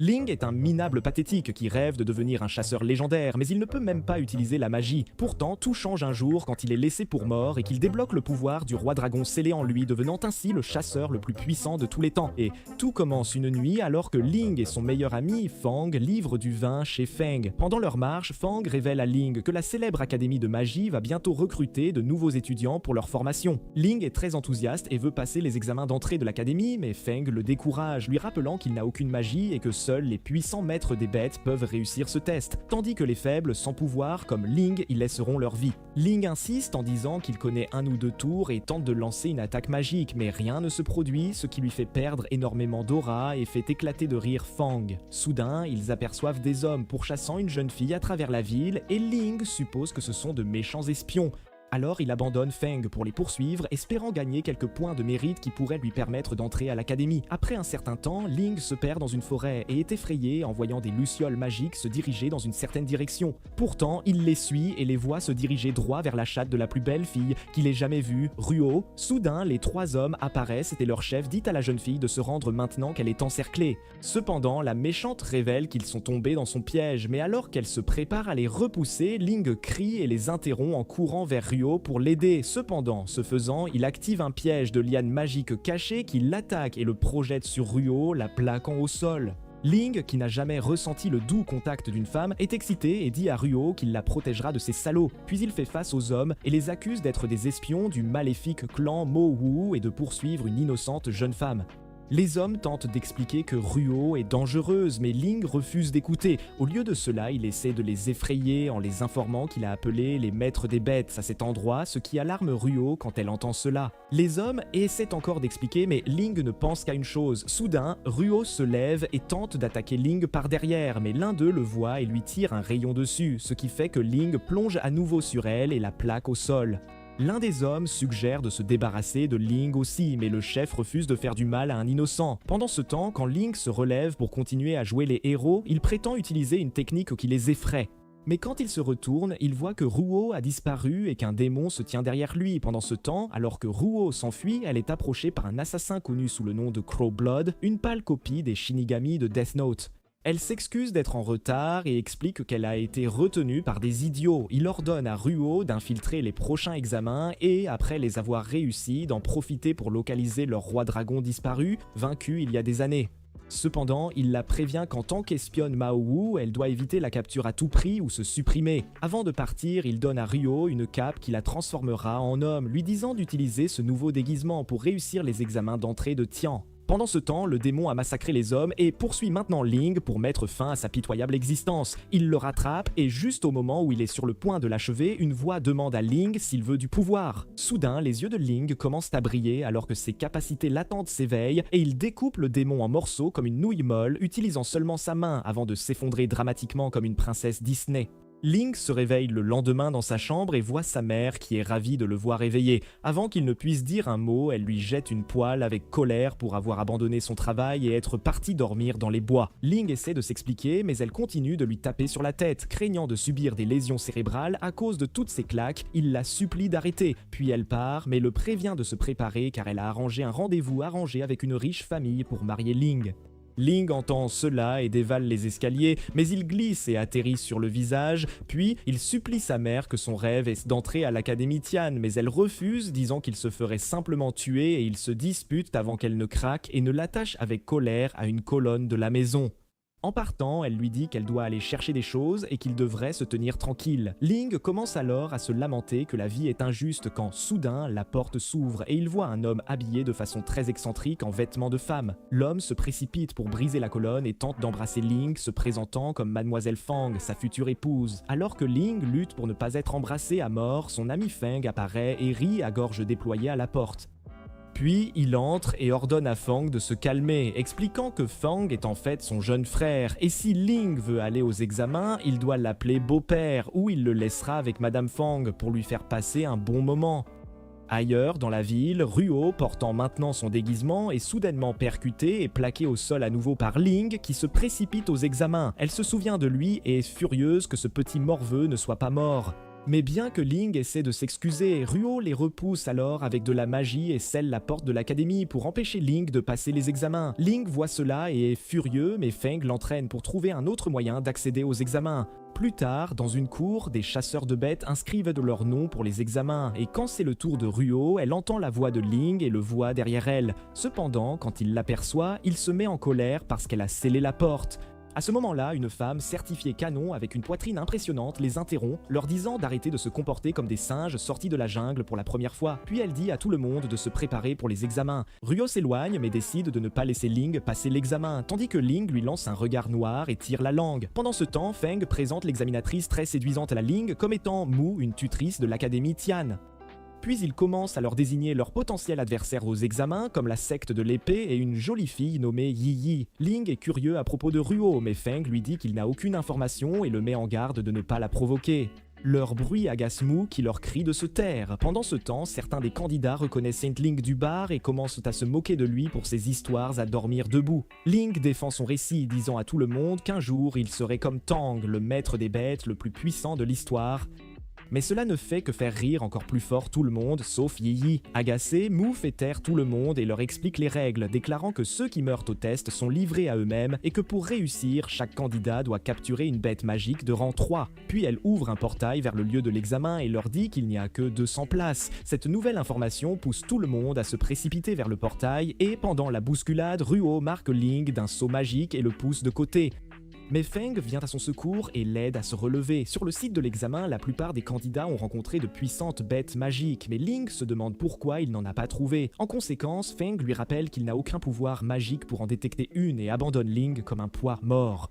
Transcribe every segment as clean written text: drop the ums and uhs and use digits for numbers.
Ling est un minable pathétique qui rêve de devenir un chasseur légendaire, mais il ne peut même pas utiliser la magie. Pourtant, tout change un jour quand il est laissé pour mort et qu'il débloque le pouvoir du roi dragon scellé en lui, devenant ainsi le chasseur le plus puissant de tous les temps. Et tout commence une nuit alors que Ling et son meilleur ami, Fang, livrent du vin chez Feng. Pendant leur marche, Fang révèle à Ling que la célèbre académie de magie va bientôt recruter de nouveaux étudiants pour leur formation. Ling est très enthousiaste et veut passer les examens d'entrée de l'académie, mais Feng le décourage, lui rappelant qu'il n'a aucune magie et que seuls les puissants maîtres des bêtes peuvent réussir ce test, tandis que les faibles sans pouvoir comme Ling y laisseront leur vie. Ling insiste en disant qu'il connaît un ou deux tours et tente de lancer une attaque magique, mais rien ne se produit, ce qui lui fait perdre énormément d'aura et fait éclater de rire Fang. Soudain, ils aperçoivent des hommes pourchassant une jeune fille à travers la ville et Ling suppose que ce sont de méchants espions. Alors il abandonne Feng pour les poursuivre, espérant gagner quelques points de mérite qui pourraient lui permettre d'entrer à l'académie. Après un certain temps, Ling se perd dans une forêt et est effrayé en voyant des lucioles magiques se diriger dans une certaine direction. Pourtant, il les suit et les voit se diriger droit vers la chatte de la plus belle fille qu'il ait jamais vue, Ruo. Soudain, les trois hommes apparaissent et leur chef dit à la jeune fille de se rendre maintenant qu'elle est encerclée. Cependant, la méchante révèle qu'ils sont tombés dans son piège, mais alors qu'elle se prépare à les repousser, Ling crie et les interrompt en courant vers Ruo pour l'aider. Cependant, ce faisant, il active un piège de liane magique caché qui l'attaque et le projette sur Ruo, la plaquant au sol. Ling, qui n'a jamais ressenti le doux contact d'une femme, est excité et dit à Ruo qu'il la protégera de ces salauds. Puis il fait face aux hommes et les accuse d'être des espions du maléfique clan Mo Wu et de poursuivre une innocente jeune femme. Les hommes tentent d'expliquer que Ruo est dangereuse, mais Ling refuse d'écouter. Au lieu de cela, il essaie de les effrayer en les informant qu'il a appelé les maîtres des bêtes à cet endroit, ce qui alarme Ruo quand elle entend cela. Les hommes essaient encore d'expliquer, mais Ling ne pense qu'à une chose. Soudain, Ruo se lève et tente d'attaquer Ling par derrière, mais l'un d'eux le voit et lui tire un rayon dessus, ce qui fait que Ling plonge à nouveau sur elle et la plaque au sol. L'un des hommes suggère de se débarrasser de Ling aussi, mais le chef refuse de faire du mal à un innocent. Pendant ce temps, quand Ling se relève pour continuer à jouer les héros, il prétend utiliser une technique qui les effraie. Mais quand il se retourne, il voit que Ruo a disparu et qu'un démon se tient derrière lui. Pendant ce temps, alors que Ruo s'enfuit, elle est approchée par un assassin connu sous le nom de Crowblood, une pâle copie des Shinigami de Death Note. Elle s'excuse d'être en retard et explique qu'elle a été retenue par des idiots. Il ordonne à Ruo d'infiltrer les prochains examens et, après les avoir réussis, d'en profiter pour localiser leur roi dragon disparu, vaincu il y a des années. Cependant, il la prévient qu'en tant qu'espionne Mao Wu, elle doit éviter la capture à tout prix ou se supprimer. Avant de partir, il donne à Ruo une cape qui la transformera en homme, lui disant d'utiliser ce nouveau déguisement pour réussir les examens d'entrée de Tian. Pendant ce temps, le démon a massacré les hommes et poursuit maintenant Ling pour mettre fin à sa pitoyable existence. Il le rattrape et juste au moment où il est sur le point de l'achever, une voix demande à Ling s'il veut du pouvoir. Soudain, les yeux de Ling commencent à briller alors que ses capacités latentes s'éveillent et il découpe le démon en morceaux comme une nouille molle, utilisant seulement sa main avant de s'effondrer dramatiquement comme une princesse Disney. Ling se réveille le lendemain dans sa chambre et voit sa mère qui est ravie de le voir éveillé. Avant qu'il ne puisse dire un mot, elle lui jette une poêle avec colère pour avoir abandonné son travail et être partie dormir dans les bois. Ling essaie de s'expliquer, mais elle continue de lui taper sur la tête. Craignant de subir des lésions cérébrales à cause de toutes ces claques, il la supplie d'arrêter. Puis elle part, mais le prévient de se préparer car elle a arrangé un rendez-vous arrangé avec une riche famille pour marier Ling. Ling entend cela et dévale les escaliers, mais il glisse et atterrit sur le visage, puis il supplie sa mère que son rêve est d'entrer à l'académie Tian, mais elle refuse, disant qu'il se ferait simplement tuer et ils se disputent avant qu'elle ne craque et ne l'attache avec colère à une colonne de la maison. En partant, elle lui dit qu'elle doit aller chercher des choses et qu'il devrait se tenir tranquille. Ling commence alors à se lamenter que la vie est injuste quand, soudain, la porte s'ouvre et il voit un homme habillé de façon très excentrique en vêtements de femme. L'homme se précipite pour briser la colonne et tente d'embrasser Ling, se présentant comme Mademoiselle Fang, sa future épouse. Alors que Ling lutte pour ne pas être embrassée à mort, son ami Feng apparaît et rit à gorge déployée à la porte. Puis il entre et ordonne à Fang de se calmer, expliquant que Fang est en fait son jeune frère, et si Ling veut aller aux examens, il doit l'appeler beau-père, ou il le laissera avec Madame Fang pour lui faire passer un bon moment. Ailleurs, dans la ville, Ruo, portant maintenant son déguisement, est soudainement percuté et plaqué au sol à nouveau par Ling, qui se précipite aux examens. Elle se souvient de lui et est furieuse que ce petit morveux ne soit pas mort. Mais bien que Ling essaie de s'excuser, Ruo les repousse alors avec de la magie et scelle la porte de l'académie pour empêcher Ling de passer les examens. Ling voit cela et est furieux, mais Feng l'entraîne pour trouver un autre moyen d'accéder aux examens. Plus tard, dans une cour, des chasseurs de bêtes inscrivent de leur nom pour les examens, et quand c'est le tour de Ruo, elle entend la voix de Ling et le voit derrière elle. Cependant, quand il l'aperçoit, il se met en colère parce qu'elle a scellé la porte. À ce moment-là, une femme certifiée canon avec une poitrine impressionnante les interrompt, leur disant d'arrêter de se comporter comme des singes sortis de la jungle pour la première fois. Puis elle dit à tout le monde de se préparer pour les examens. Ruo s'éloigne mais décide de ne pas laisser Ling passer l'examen, tandis que Ling lui lance un regard noir et tire la langue. Pendant ce temps, Feng présente l'examinatrice très séduisante à la Ling comme étant Mu, une tutrice de l'académie Tian. Puis ils commencent à leur désigner leur potentiel adversaire aux examens, comme la secte de l'épée et une jolie fille nommée Yi Yi. Ling est curieux à propos de Ruo, mais Feng lui dit qu'il n'a aucune information et le met en garde de ne pas la provoquer. Leur bruit agace Mu qui leur crie de se taire. Pendant ce temps, certains des candidats reconnaissent Saint Ling du bar et commencent à se moquer de lui pour ses histoires à dormir debout. Ling défend son récit, disant à tout le monde qu'un jour il serait comme Tang, le maître des bêtes le plus puissant de l'histoire. Mais cela ne fait que faire rire encore plus fort tout le monde, sauf Yi Yi. Agacé, Mu fait taire tout le monde et leur explique les règles, déclarant que ceux qui meurent au test sont livrés à eux-mêmes et que pour réussir, chaque candidat doit capturer une bête magique de rang 3. Puis elle ouvre un portail vers le lieu de l'examen et leur dit qu'il n'y a que 200 places. Cette nouvelle information pousse tout le monde à se précipiter vers le portail et pendant la bousculade, Ruo marque Ling d'un saut magique et le pousse de côté. Mais Feng vient à son secours et l'aide à se relever. Sur le site de l'examen, la plupart des candidats ont rencontré de puissantes bêtes magiques, mais Ling se demande pourquoi il n'en a pas trouvé. En conséquence, Feng lui rappelle qu'il n'a aucun pouvoir magique pour en détecter une et abandonne Ling comme un poids mort.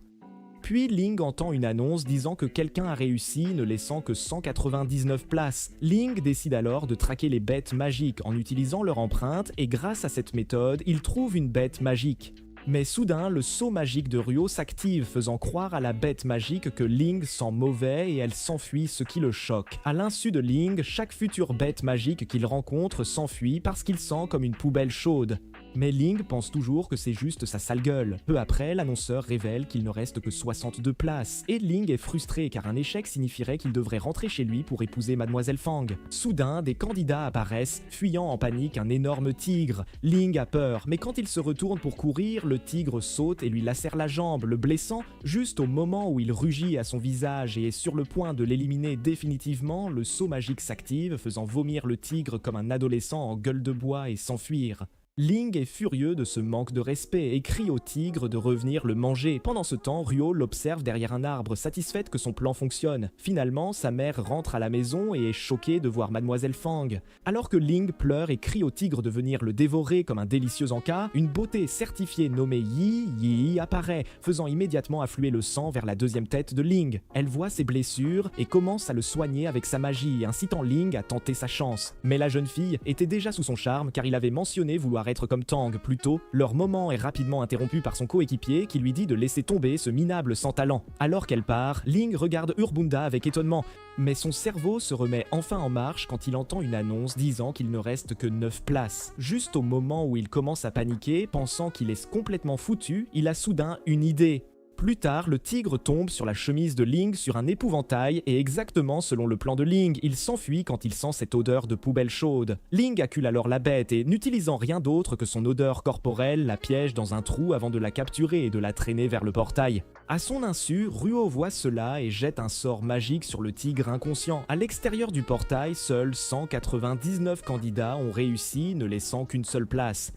Puis Ling entend une annonce disant que quelqu'un a réussi, ne laissant que 199 places. Ling décide alors de traquer les bêtes magiques en utilisant leur empreinte et grâce à cette méthode, il trouve une bête magique. Mais soudain, le sceau magique de Ruo s'active, faisant croire à la bête magique que Ling sent mauvais et elle s'enfuit, ce qui le choque. À l'insu de Ling, chaque future bête magique qu'il rencontre s'enfuit parce qu'il sent comme une poubelle chaude. Mais Ling pense toujours que c'est juste sa sale gueule. Peu après, l'annonceur révèle qu'il ne reste que 62 places, et Ling est frustré car un échec signifierait qu'il devrait rentrer chez lui pour épouser Mademoiselle Fang. Soudain, des candidats apparaissent, fuyant en panique un énorme tigre. Ling a peur, mais quand il se retourne pour courir, le tigre saute et lui lacère la jambe, le blessant juste au moment où il rugit à son visage et est sur le point de l'éliminer définitivement. Le sceau magique s'active, faisant vomir le tigre comme un adolescent en gueule de bois et s'enfuir. Ling est furieux de ce manque de respect et crie au tigre de revenir le manger. Pendant ce temps, Ruo l'observe derrière un arbre, satisfaite que son plan fonctionne. Finalement, sa mère rentre à la maison et est choquée de voir Mademoiselle Fang. Alors que Ling pleure et crie au tigre de venir le dévorer comme un délicieux encas, une beauté certifiée nommée Yi apparaît, faisant immédiatement affluer le sang vers la deuxième tête de Ling. Elle voit ses blessures et commence à le soigner avec sa magie, incitant Ling à tenter sa chance. Mais la jeune fille était déjà sous son charme car il avait mentionné vouloir être comme Tang plus tôt. Leur moment est rapidement interrompu par son coéquipier qui lui dit de laisser tomber ce minable sans talent. Alors qu'elle part, Ling regarde Urbunda avec étonnement, mais son cerveau se remet enfin en marche quand il entend une annonce disant qu'il ne reste que 9 places. Juste au moment où il commence à paniquer, pensant qu'il est complètement foutu, il a soudain une idée. Plus tard, le tigre tombe sur la chemise de Ling sur un épouvantail et exactement selon le plan de Ling, il s'enfuit quand il sent cette odeur de poubelle chaude. Ling accule alors la bête et, n'utilisant rien d'autre que son odeur corporelle, la piège dans un trou avant de la capturer et de la traîner vers le portail. À son insu, Ruo voit cela et jette un sort magique sur le tigre inconscient. À l'extérieur du portail, seuls 199 candidats ont réussi, ne laissant qu'une seule place.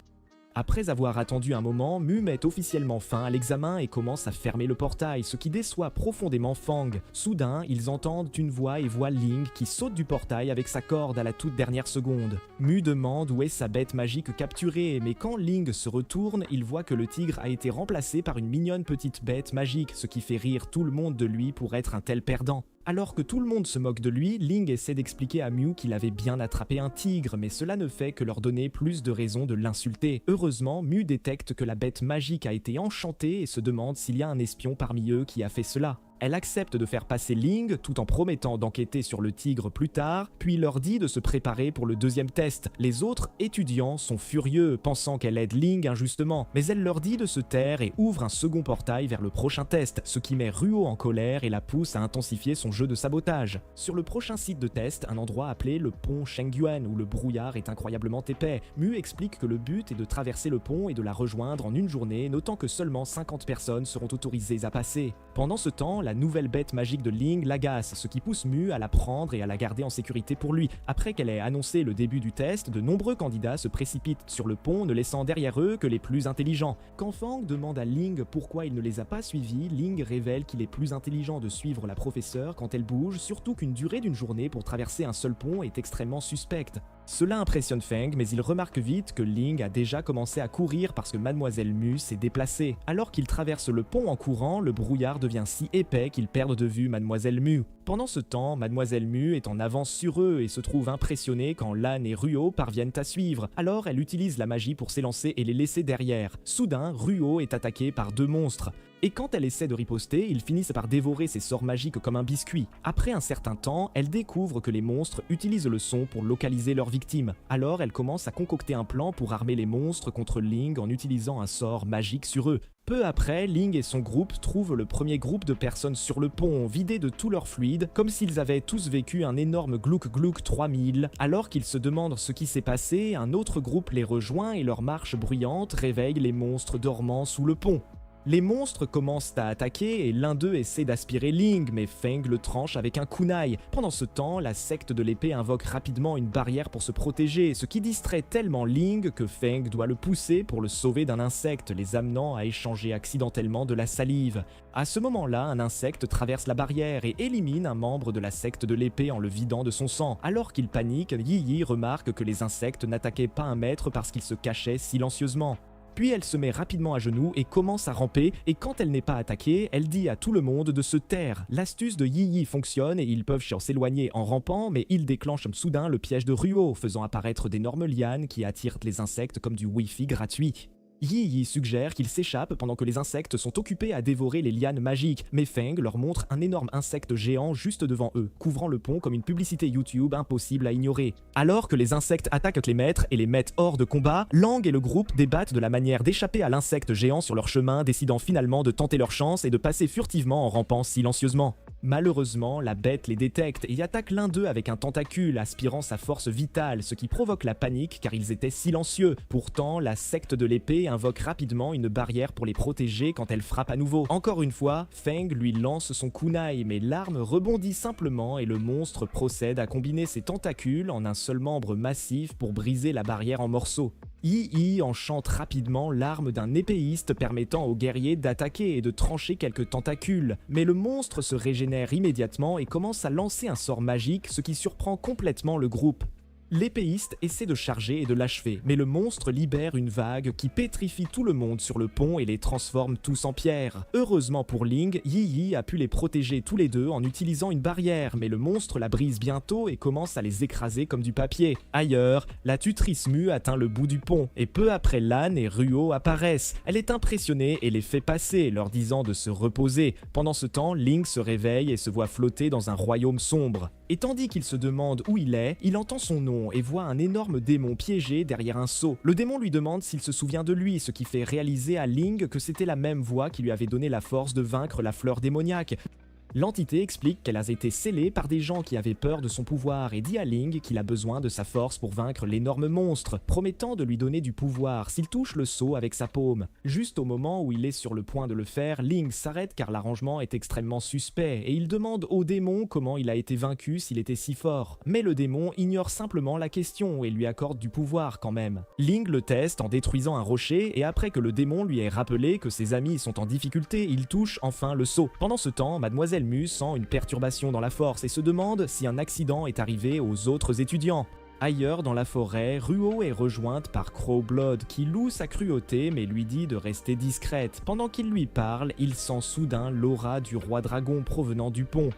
Après avoir attendu un moment, Mu met officiellement fin à l'examen et commence à fermer le portail, ce qui déçoit profondément Fang. Soudain, ils entendent une voix et voient Ling qui saute du portail avec sa corde à la toute dernière seconde. Mu demande où est sa bête magique capturée, mais quand Ling se retourne, il voit que le tigre a été remplacé par une mignonne petite bête magique, ce qui fait rire tout le monde de lui pour être un tel perdant. Alors que tout le monde se moque de lui, Ling essaie d'expliquer à Mu qu'il avait bien attrapé un tigre, mais cela ne fait que leur donner plus de raisons de l'insulter. Heureusement, Mu détecte que la bête magique a été enchantée et se demande s'il y a un espion parmi eux qui a fait cela. elle accepte de faire passer Ling tout en promettant d'enquêter sur le tigre plus tard, puis leur dit de se préparer pour le deuxième test. Les autres étudiants sont furieux, pensant qu'elle aide Ling injustement, mais elle leur dit de se taire et ouvre un second portail vers le prochain test, ce qui met Ruo en colère et la pousse à intensifier son jeu de sabotage. Sur le prochain site de test, un endroit appelé le pont Shengyuan où le brouillard est incroyablement épais, Mu explique que le but est de traverser le pont et de la rejoindre en une journée, notant que seulement 50 personnes seront autorisées à passer. Pendant ce temps, la nouvelle bête magique de Ling l'agace, ce qui pousse Mu à la prendre et à la garder en sécurité pour lui. Après qu'elle ait annoncé le début du test, de nombreux candidats se précipitent sur le pont, ne laissant derrière eux que les plus intelligents. Quand Fang demande à Ling pourquoi il ne les a pas suivis, Ling révèle qu'il est plus intelligent de suivre la professeure quand elle bouge, surtout qu'une durée d'une journée pour traverser un seul pont est extrêmement suspecte. Cela impressionne Feng, mais il remarque vite que Ling a déjà commencé à courir parce que Mademoiselle Mu s'est déplacée. Alors qu'il traverse le pont en courant, le brouillard devient si épais qu'ils perdent de vue Mademoiselle Mu. Pendant ce temps, Mademoiselle Mu est en avance sur eux et se trouve impressionnée quand Lan et Ruo parviennent à suivre. Alors elle utilise la magie pour s'élancer et les laisser derrière. Soudain, Ruo est attaqué par deux monstres. Et quand elle essaie de riposter, ils finissent par dévorer ses sorts magiques comme un biscuit. Après un certain temps, elle découvre que les monstres utilisent le son pour localiser leurs victimes. Alors elle commence à concocter un plan pour armer les monstres contre Ling en utilisant un sort magique sur eux. Peu après, Ling et son groupe trouvent le premier groupe de personnes sur le pont, vidés de tout leur fluide, comme s'ils avaient tous vécu un énorme Gluck Gluck 3000. Alors qu'ils se demandent ce qui s'est passé, un autre groupe les rejoint et leur marche bruyante réveille les monstres dormants sous le pont. Les monstres commencent à attaquer et l'un d'eux essaie d'aspirer Ling, mais Feng le tranche avec un kunai. Pendant ce temps, la secte de l'épée invoque rapidement une barrière pour se protéger, ce qui distrait tellement Ling que Feng doit le pousser pour le sauver d'un insecte, les amenant à échanger accidentellement de la salive. À ce moment-là, un insecte traverse la barrière et élimine un membre de la secte de l'épée en le vidant de son sang. Alors qu'il panique, Yi Yi remarque que les insectes n'attaquaient pas un maître parce qu'ils se cachaient silencieusement. Puis elle se met rapidement à genoux et commence à ramper, et quand elle n'est pas attaquée, elle dit à tout le monde de se taire. L'astuce de Yi Yi fonctionne et ils peuvent s'éloigner en rampant, mais ils déclenchent soudain le piège de Ruo, faisant apparaître d'énormes lianes qui attirent les insectes comme du Wi-Fi gratuit. Yi Yi suggère qu'ils s'échappent pendant que les insectes sont occupés à dévorer les lianes magiques, mais Feng leur montre un énorme insecte géant juste devant eux, couvrant le pont comme une publicité YouTube impossible à ignorer. Alors que les insectes attaquent les maîtres et les mettent hors de combat, Lang et le groupe débattent de la manière d'échapper à l'insecte géant sur leur chemin, décidant finalement de tenter leur chance et de passer furtivement en rampant silencieusement. Malheureusement, la bête les détecte et attaque l'un d'eux avec un tentacule, aspirant sa force vitale, ce qui provoque la panique car ils étaient silencieux. Pourtant, la secte de l'épée invoque rapidement une barrière pour les protéger quand elle frappe à nouveau. Encore une fois, Feng lui lance son kunai, mais l'arme rebondit simplement et le monstre procède à combiner ses tentacules en un seul membre massif pour briser la barrière en morceaux. Yi Yi enchante rapidement l'arme d'un épéiste permettant aux guerriers d'attaquer et de trancher quelques tentacules, mais le monstre se régénère immédiatement et commence à lancer un sort magique, ce qui surprend complètement le groupe. L'épéiste essaie de charger et de l'achever, mais le monstre libère une vague qui pétrifie tout le monde sur le pont et les transforme tous en pierre. Heureusement pour Ling, Yi Yi a pu les protéger tous les deux en utilisant une barrière, mais le monstre la brise bientôt et commence à les écraser comme du papier. Ailleurs, la tutrice Mu atteint le bout du pont, et peu après Lan et Ruo apparaissent. Elle est impressionnée et les fait passer, leur disant de se reposer. Pendant ce temps, Ling se réveille et se voit flotter dans un royaume sombre. Et tandis qu'il se demande où il est, il entend son nom et voit un énorme démon piégé derrière un seau. Le démon lui demande s'il se souvient de lui, ce qui fait réaliser à Ling que c'était la même voix qui lui avait donné la force de vaincre la fleur démoniaque. L'entité explique qu'elle a été scellée par des gens qui avaient peur de son pouvoir et dit à Ling qu'il a besoin de sa force pour vaincre l'énorme monstre, promettant de lui donner du pouvoir s'il touche le seau avec sa paume. Juste au moment où il est sur le point de le faire, Ling s'arrête car l'arrangement est extrêmement suspect et il demande au démon comment il a été vaincu s'il était si fort. Mais le démon ignore simplement la question et lui accorde du pouvoir quand même. Ling le teste en détruisant un rocher et après que le démon lui ait rappelé que ses amis sont en difficulté, il touche enfin le seau. Pendant ce temps, Mademoiselle Mu sent une perturbation dans la force et se demande si un accident est arrivé aux autres étudiants. Ailleurs dans la forêt, Ruo est rejointe par Crowblood qui loue sa cruauté mais lui dit de rester discrète. Pendant qu'il lui parle, il sent soudain l'aura du roi dragon provenant du pont.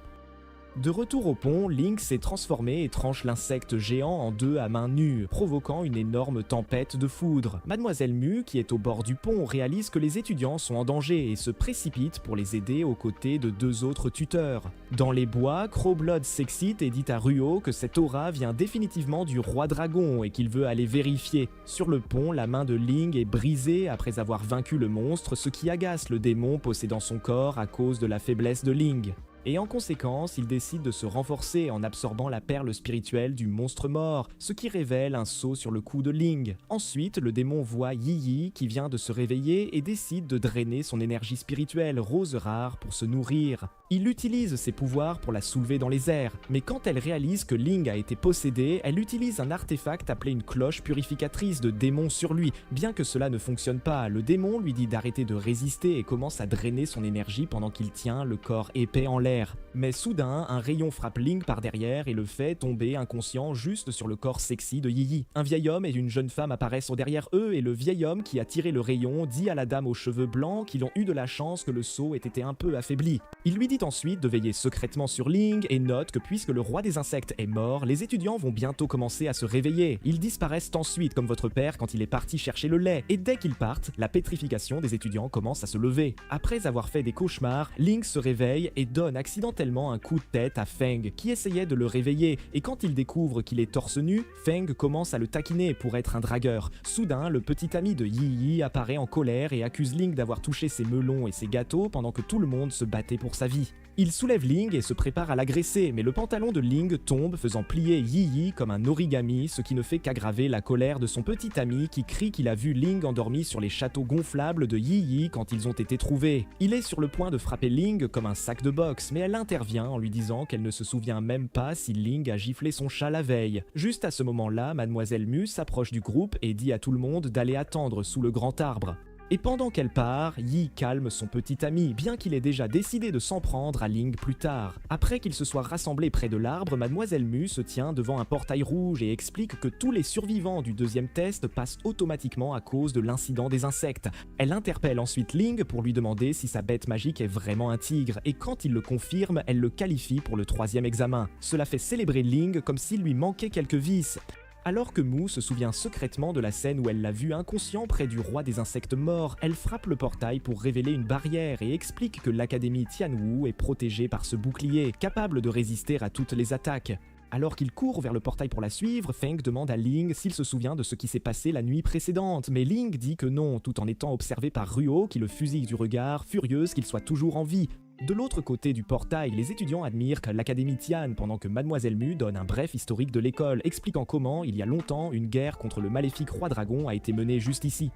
De retour au pont, Ling s'est transformé et tranche l'insecte géant en deux à main nue, provoquant une énorme tempête de foudre. Mademoiselle Mu, qui est au bord du pont, réalise que les étudiants sont en danger et se précipite pour les aider aux côtés de deux autres tuteurs. Dans les bois, Crowblood s'excite et dit à Ruo que cette aura vient définitivement du roi dragon et qu'il veut aller vérifier. Sur le pont, la main de Ling est brisée après avoir vaincu le monstre, ce qui agace le démon possédant son corps à cause de la faiblesse de Ling. Et en conséquence, il décide de se renforcer en absorbant la perle spirituelle du monstre mort, ce qui révèle un saut sur le cou de Ling. Ensuite, le démon voit Yi Yi qui vient de se réveiller et décide de drainer son énergie spirituelle rose rare pour se nourrir. Il utilise ses pouvoirs pour la soulever dans les airs, mais quand elle réalise que Ling a été possédée, elle utilise un artefact appelé une cloche purificatrice de démon sur lui. Bien que cela ne fonctionne pas, le démon lui dit d'arrêter de résister et commence à drainer son énergie pendant qu'il tient le corps épais en l'air. Mais soudain, un rayon frappe Ling par derrière et le fait tomber inconscient juste sur le corps sexy de Yi Yi. Un vieil homme et une jeune femme apparaissent derrière eux et le vieil homme qui a tiré le rayon dit à la dame aux cheveux blancs qu'ils ont eu de la chance que le sceau ait été un peu affaibli. Il lui dit ensuite de veiller secrètement sur Ling et note que puisque le roi des insectes est mort, les étudiants vont bientôt commencer à se réveiller. Ils disparaissent ensuite comme votre père quand il est parti chercher le lait et dès qu'ils partent, la pétrification des étudiants commence à se lever. Après avoir fait des cauchemars, Ling se réveille et donne accidentellement un coup de tête à Feng qui essayait de le réveiller et quand il découvre qu'il est torse nu, Feng commence à le taquiner pour être un dragueur. Soudain, le petit ami de Yi Yi apparaît en colère et accuse Ling d'avoir touché ses melons et ses gâteaux pendant que tout le monde se battait pour sa vie. Il soulève Ling et se prépare à l'agresser, mais le pantalon de Ling tombe faisant plier Yi Yi comme un origami, ce qui ne fait qu'aggraver la colère de son petit ami qui crie qu'il a vu Ling endormi sur les châteaux gonflables de Yi Yi quand ils ont été trouvés. Il est sur le point de frapper Ling comme un sac de boxe, mais elle intervient en lui disant qu'elle ne se souvient même pas si Ling a giflé son chat la veille. Juste à ce moment-là, Mademoiselle Mu s'approche du groupe et dit à tout le monde d'aller attendre sous le grand arbre. Et pendant qu'elle part, Yi calme son petit ami, bien qu'il ait déjà décidé de s'en prendre à Ling plus tard. Après qu'ils se soient rassemblés près de l'arbre, Mademoiselle Mu se tient devant un portail rouge et explique que tous les survivants du deuxième test passent automatiquement à cause de l'incident des insectes. Elle interpelle ensuite Ling pour lui demander si sa bête magique est vraiment un tigre, et quand il le confirme, elle le qualifie pour le troisième examen. Cela fait célébrer Ling comme s'il lui manquait quelques vices. Alors que Mu se souvient secrètement de la scène où elle l'a vu inconscient près du roi des insectes morts, elle frappe le portail pour révéler une barrière et explique que l'académie Tianwu est protégée par ce bouclier, capable de résister à toutes les attaques. Alors qu'il court vers le portail pour la suivre, Feng demande à Ling s'il se souvient de ce qui s'est passé la nuit précédente, mais Ling dit que non, tout en étant observé par Ruo qui le fusille du regard, furieuse qu'il soit toujours en vie. De l'autre côté du portail, les étudiants admirent l'Académie Tian pendant que Mademoiselle Mu donne un bref historique de l'école, expliquant comment, il y a longtemps, une guerre contre le maléfique roi dragon a été menée juste ici.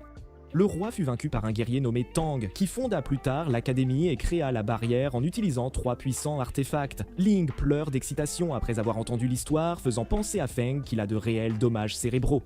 Le roi fut vaincu par un guerrier nommé Tang, qui fonda plus tard l'académie et créa la barrière en utilisant 3 puissants artefacts. Ling pleure d'excitation après avoir entendu l'histoire, faisant penser à Feng qu'il a de réels dommages cérébraux.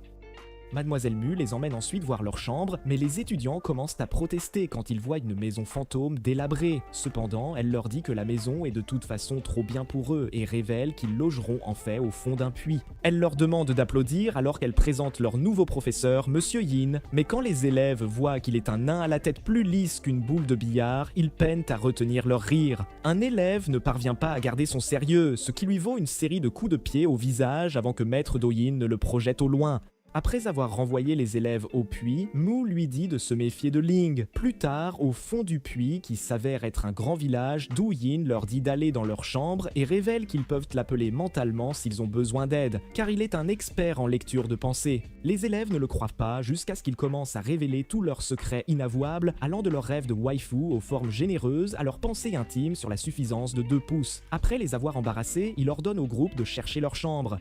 Mademoiselle Mu les emmène ensuite voir leur chambre, mais les étudiants commencent à protester quand ils voient une maison fantôme délabrée. Cependant, elle leur dit que la maison est de toute façon trop bien pour eux et révèle qu'ils logeront en fait au fond d'un puits. Elle leur demande d'applaudir alors qu'elle présente leur nouveau professeur, Monsieur Yin, mais quand les élèves voient qu'il est un nain à la tête plus lisse qu'une boule de billard, ils peinent à retenir leur rire. Un élève ne parvient pas à garder son sérieux, ce qui lui vaut une série de coups de pied au visage avant que Maître Doyin ne le projette au loin. Après avoir renvoyé les élèves au puits, Mu lui dit de se méfier de Ling. Plus tard, au fond du puits, qui s'avère être un grand village, Douyin leur dit d'aller dans leur chambre et révèle qu'ils peuvent l'appeler mentalement s'ils ont besoin d'aide, car il est un expert en lecture de pensée. Les élèves ne le croient pas jusqu'à ce qu'ils commencent à révéler tous leurs secrets inavouables, allant de leurs rêves de waifu aux formes généreuses à leurs pensées intimes sur la suffisance de 2 pouces. Après les avoir embarrassés, il ordonne au groupe de chercher leur chambre.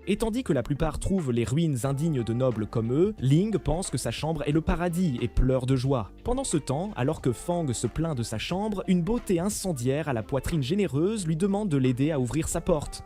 Et tandis que la plupart trouvent les ruines indignes de nobles comme eux, Ling pense que sa chambre est le paradis et pleure de joie. Pendant ce temps, alors que Fang se plaint de sa chambre, une beauté incendiaire à la poitrine généreuse lui demande de l'aider à ouvrir sa porte.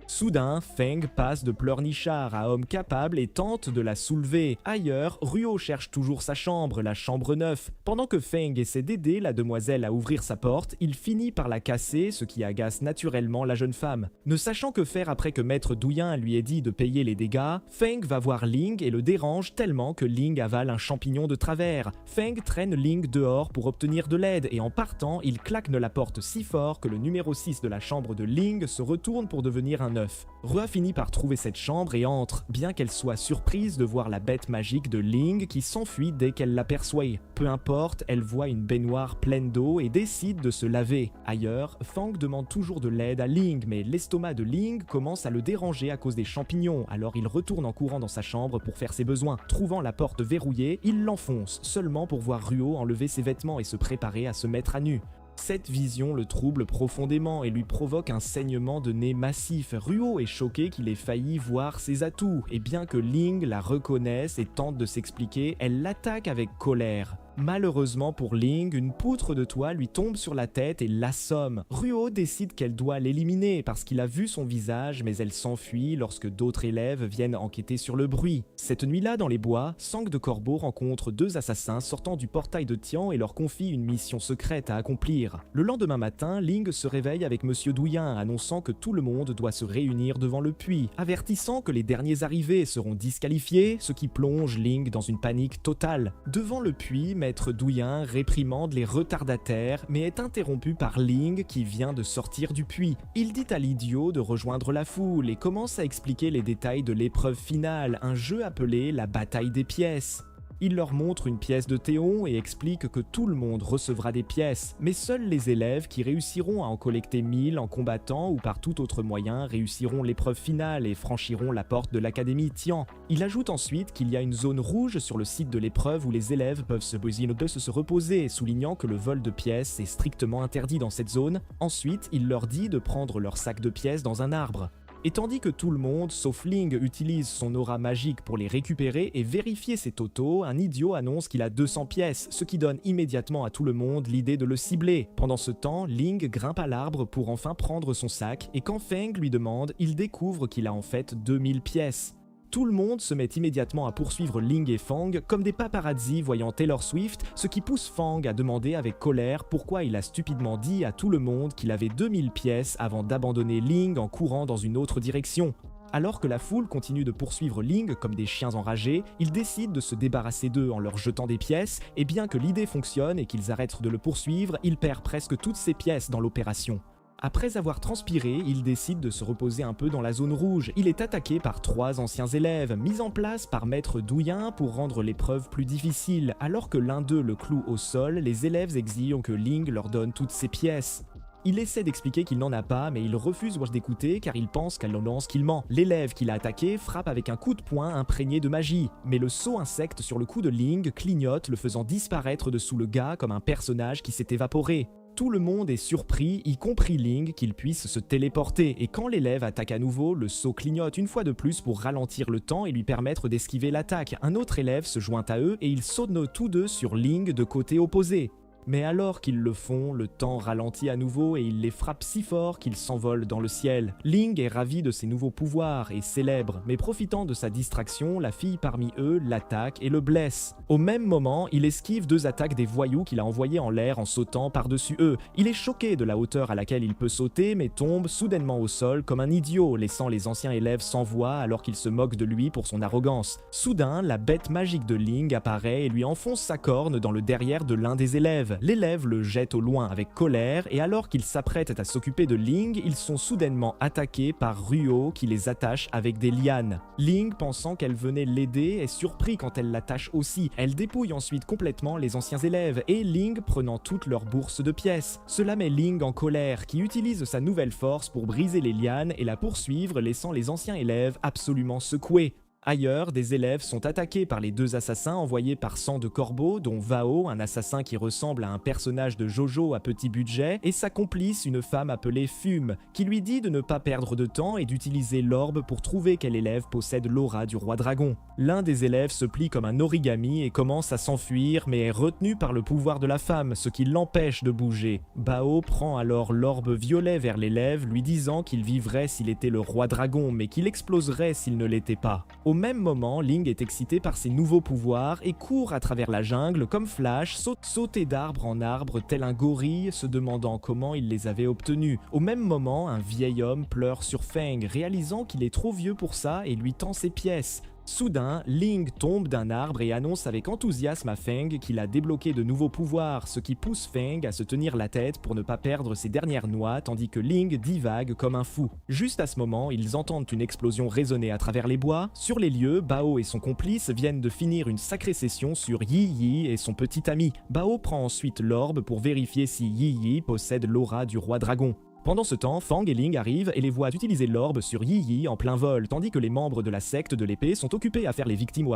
Soudain, Feng passe de pleurnichard à homme capable et tente de la soulever. Ailleurs, Ruo cherche toujours sa chambre, la chambre 9. Pendant que Feng essaie d'aider la demoiselle à ouvrir sa porte, il finit par la casser, ce qui agace naturellement la jeune femme. Ne sachant que faire après que Maître Douyin lui ait dit de payer les dégâts, Feng va voir Ling et le dérange tellement que Ling avale un champignon de travers. Feng traîne Ling dehors pour obtenir de l'aide et en partant, il claque la porte si fort que le numéro 6 de la chambre de Ling se retourne pour devenir un 9. Rua finit par trouver cette chambre et entre, bien qu'elle soit surprise de voir la bête magique de Ling qui s'enfuit dès qu'elle l'aperçoit. Peu importe, elle voit une baignoire pleine d'eau et décide de se laver. Ailleurs, Feng demande toujours de l'aide à Ling, mais l'estomac de Ling commence à le déranger à cause des champignons, alors il retourne en courant dans sa chambre pour faire ses besoins. Trouvant la porte verrouillée, il l'enfonce, seulement pour voir Ruo enlever ses vêtements et se préparer à se mettre à nu. Cette vision le trouble profondément et lui provoque un saignement de nez massif. Ruo est choqué qu'il ait failli voir ses atouts, et bien que Ling la reconnaisse et tente de s'expliquer, elle l'attaque avec colère. Malheureusement pour Ling, une poutre de toit lui tombe sur la tête et l'assomme. Ruo décide qu'elle doit l'éliminer parce qu'il a vu son visage, mais elle s'enfuit lorsque d'autres élèves viennent enquêter sur le bruit. Cette nuit-là, dans les bois, Sang de Corbeau rencontre deux assassins sortant du portail de Tian et leur confie une mission secrète à accomplir. Le lendemain matin, Ling se réveille avec Monsieur Douyin, annonçant que tout le monde doit se réunir devant le puits, avertissant que les derniers arrivés seront disqualifiés, ce qui plonge Ling dans une panique totale. Devant le puits, Maître Douyin réprimande les retardataires, mais est interrompu par Ling qui vient de sortir du puits. Il dit à l'idiot de rejoindre la foule et commence à expliquer les détails de l'épreuve finale, un jeu appelé la bataille des pièces. Il leur montre une pièce de Théon et explique que tout le monde recevra des pièces, mais seuls les élèves qui réussiront à en collecter 1000 en combattant ou par tout autre moyen réussiront l'épreuve finale et franchiront la porte de l'académie Tian. Il ajoute ensuite qu'il y a une zone rouge sur le site de l'épreuve où les élèves peuvent se reposer, soulignant que le vol de pièces est strictement interdit dans cette zone. Ensuite, il leur dit de prendre leur sac de pièces dans un arbre. Et tandis que tout le monde, sauf Ling, utilise son aura magique pour les récupérer et vérifier ses totaux, un idiot annonce qu'il a 200 pièces, ce qui donne immédiatement à tout le monde l'idée de le cibler. Pendant ce temps, Ling grimpe à l'arbre pour enfin prendre son sac, et quand Feng lui demande, il découvre qu'il a en fait 2000 pièces. Tout le monde se met immédiatement à poursuivre Ling et Fang comme des paparazzis voyant Taylor Swift, ce qui pousse Fang à demander avec colère pourquoi il a stupidement dit à tout le monde qu'il avait 2000 pièces avant d'abandonner Ling en courant dans une autre direction. Alors que la foule continue de poursuivre Ling comme des chiens enragés, il décide de se débarrasser d'eux en leur jetant des pièces, et bien que l'idée fonctionne et qu'ils arrêtent de le poursuivre, il perd presque toutes ses pièces dans l'opération. Après avoir transpiré, il décide de se reposer un peu dans la zone rouge. Il est attaqué par 3 anciens élèves, mis en place par Maître Douyin pour rendre l'épreuve plus difficile. Alors que l'un d'eux le cloue au sol, les élèves exigent que Ling leur donne toutes ses pièces. Il essaie d'expliquer qu'il n'en a pas, mais il refuse d'écouter car il pense qu'elle lance qu'il ment. L'élève qui l'a attaqué frappe avec un coup de poing imprégné de magie, mais le saut insecte sur le cou de Ling clignote, le faisant disparaître de sous le gars comme un personnage qui s'est évaporé. Tout le monde est surpris, y compris Ling, qu'il puisse se téléporter, et quand l'élève attaque à nouveau, le saut clignote une fois de plus pour ralentir le temps et lui permettre d'esquiver l'attaque. Un autre élève se joint à eux et ils sautent tous deux sur Ling de côté opposé. Mais alors qu'ils le font, le temps ralentit à nouveau et il les frappe si fort qu'ils s'envolent dans le ciel. Ling est ravi de ses nouveaux pouvoirs et célèbre, mais profitant de sa distraction, la fille parmi eux l'attaque et le blesse. Au même moment, il esquive 2 attaques des voyous qu'il a envoyés en l'air en sautant par-dessus eux. Il est choqué de la hauteur à laquelle il peut sauter, mais tombe soudainement au sol comme un idiot, laissant les anciens élèves sans voix alors qu'ils se moquent de lui pour son arrogance. Soudain, la bête magique de Ling apparaît et lui enfonce sa corne dans le derrière de l'un des élèves. L'élève le jette au loin avec colère et alors qu'ils s'apprêtent à s'occuper de Ling, ils sont soudainement attaqués par Ruo qui les attache avec des lianes. Ling, pensant qu'elle venait l'aider, est surpris quand elle l'attache aussi. Elle dépouille ensuite complètement les anciens élèves et Ling prenant toute leur bourse de pièces. Cela met Ling en colère qui utilise sa nouvelle force pour briser les lianes et la poursuivre laissant les anciens élèves absolument secoués. Ailleurs, des élèves sont attaqués par les deux assassins envoyés par Sang de Corbeau, dont Vao, un assassin qui ressemble à un personnage de Jojo à petit budget, et sa complice, une femme appelée Fume, qui lui dit de ne pas perdre de temps et d'utiliser l'orbe pour trouver quel élève possède l'aura du roi dragon. L'un des élèves se plie comme un origami et commence à s'enfuir, mais est retenu par le pouvoir de la femme, ce qui l'empêche de bouger. Bao prend alors l'orbe violet vers l'élève, lui disant qu'il vivrait s'il était le roi dragon, mais qu'il exploserait s'il ne l'était pas. Au même moment, Ling est excité par ses nouveaux pouvoirs et court à travers la jungle comme Flash, sauter d'arbre en arbre tel un gorille, se demandant comment il les avait obtenus. Au même moment, un vieil homme pleure sur Feng, réalisant qu'il est trop vieux pour ça et lui tend ses pièces. Soudain, Ling tombe d'un arbre et annonce avec enthousiasme à Feng qu'il a débloqué de nouveaux pouvoirs, ce qui pousse Feng à se tenir la tête pour ne pas perdre ses dernières noix, tandis que Ling divague comme un fou. Juste à ce moment, ils entendent une explosion résonner à travers les bois. Sur les lieux, Bao et son complice viennent de finir une sacrée session sur Yi Yi et son petit ami. Bao prend ensuite l'orbe pour vérifier si Yi Yi possède l'aura du roi dragon. Pendant ce temps, Fang et Ling arrivent et les voient utiliser l'orbe sur Yi Yi en plein vol, tandis que les membres de la secte de l'épée sont occupés à faire les victimes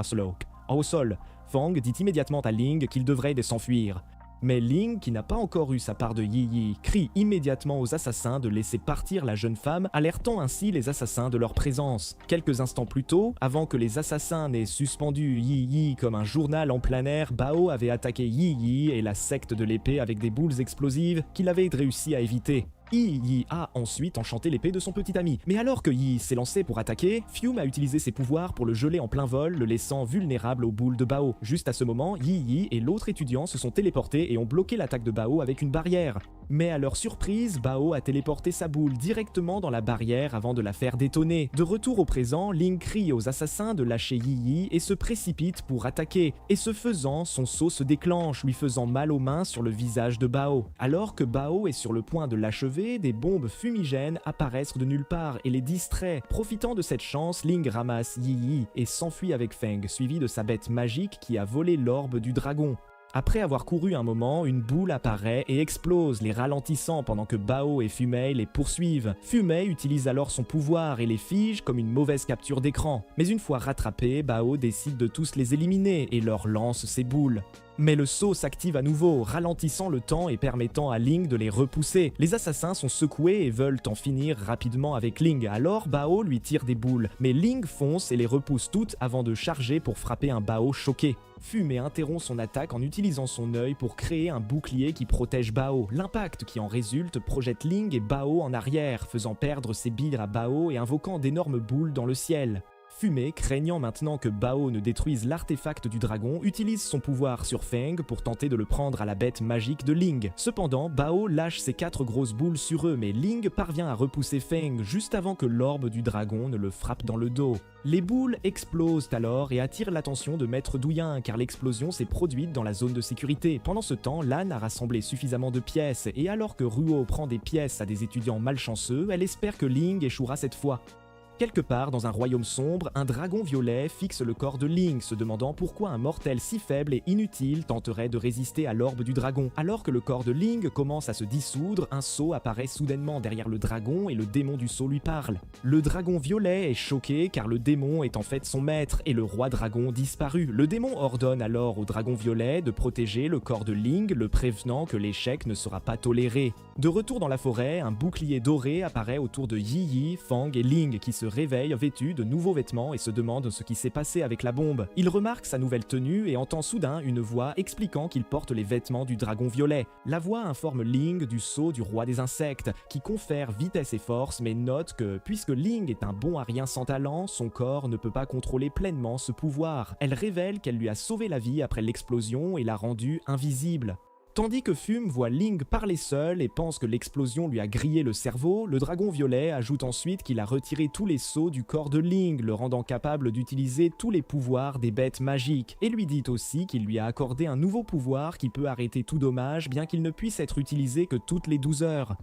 au sol. Fang dit immédiatement à Ling qu'il devrait s'enfuir. Mais Ling, qui n'a pas encore eu sa part de Yi Yi, crie immédiatement aux assassins de laisser partir la jeune femme, alertant ainsi les assassins de leur présence. Quelques instants plus tôt, avant que les assassins n'aient suspendu Yi Yi comme un journal en plein air, Bao avait attaqué Yi Yi et la secte de l'épée avec des boules explosives qu'il avait réussi à éviter. Yi a ensuite enchanté l'épée de son petit ami. Mais alors que Yi s'est lancé pour attaquer, Fume a utilisé ses pouvoirs pour le geler en plein vol, le laissant vulnérable aux boules de Bao. Juste à ce moment, Yi et l'autre étudiant se sont téléportés et ont bloqué l'attaque de Bao avec une barrière. Mais à leur surprise, Bao a téléporté sa boule directement dans la barrière avant de la faire détonner. De retour au présent, Ling crie aux assassins de lâcher Yi et se précipite pour attaquer. Et ce faisant, son saut se déclenche, lui faisant mal aux mains sur le visage de Bao. Alors que Bao est sur le point de l'achever, des bombes fumigènes apparaissent de nulle part et les distraient. Profitant de cette chance, Ling ramasse Yi et s'enfuit avec Feng, suivi de sa bête magique qui a volé l'orbe du dragon. Après avoir couru un moment, une boule apparaît et explose, les ralentissant pendant que Bao et Fumei les poursuivent. Fumei utilise alors son pouvoir et les fige comme une mauvaise capture d'écran. Mais une fois rattrapés, Bao décide de tous les éliminer et leur lance ses boules. Mais le saut s'active à nouveau, ralentissant le temps et permettant à Ling de les repousser. Les assassins sont secoués et veulent en finir rapidement avec Ling, alors Bao lui tire des boules. Mais Ling fonce et les repousse toutes avant de charger pour frapper un Bao choqué. Fumei interrompt son attaque en utilisant son œil pour créer un bouclier qui protège Bao. L'impact qui en résulte projette Ling et Bao en arrière, faisant perdre ses billes à Bao et invoquant d'énormes boules dans le ciel. Fumei, craignant maintenant que Bao ne détruise l'artefact du dragon, utilise son pouvoir sur Feng pour tenter de le prendre à la bête magique de Ling. Cependant, Bao lâche ses 4 grosses boules sur eux, mais Ling parvient à repousser Feng juste avant que l'orbe du dragon ne le frappe dans le dos. Les boules explosent alors et attirent l'attention de Maître Douyin car l'explosion s'est produite dans la zone de sécurité. Pendant ce temps, Lan a rassemblé suffisamment de pièces et alors que Ruo prend des pièces à des étudiants malchanceux, elle espère que Ling échouera cette fois. Quelque part dans un royaume sombre, un dragon violet fixe le corps de Ling, se demandant pourquoi un mortel si faible et inutile tenterait de résister à l'orbe du dragon. Alors que le corps de Ling commence à se dissoudre, un sceau apparaît soudainement derrière le dragon et le démon du sceau lui parle. Le dragon violet est choqué car le démon est en fait son maître et le roi dragon disparu. Le démon ordonne alors au dragon violet de protéger le corps de Ling, le prévenant que l'échec ne sera pas toléré. De retour dans la forêt, un bouclier doré apparaît autour de Yi, Fang et Ling qui se réveille vêtu de nouveaux vêtements et se demande ce qui s'est passé avec la bombe. Il remarque sa nouvelle tenue et entend soudain une voix expliquant qu'il porte les vêtements du dragon violet. La voix informe Ling du sceau du roi des insectes, qui confère vitesse et force, mais note que, puisque Ling est un bon à rien sans talent, son corps ne peut pas contrôler pleinement ce pouvoir. Elle révèle qu'elle lui a sauvé la vie après l'explosion et l'a rendu invisible. Tandis que Fume voit Ling parler seul et pense que l'explosion lui a grillé le cerveau, le dragon violet ajoute ensuite qu'il a retiré tous les sceaux du corps de Ling, le rendant capable d'utiliser tous les pouvoirs des bêtes magiques, et lui dit aussi qu'il lui a accordé un nouveau pouvoir qui peut arrêter tout dommage bien qu'il ne puisse être utilisé que toutes les 12 heures.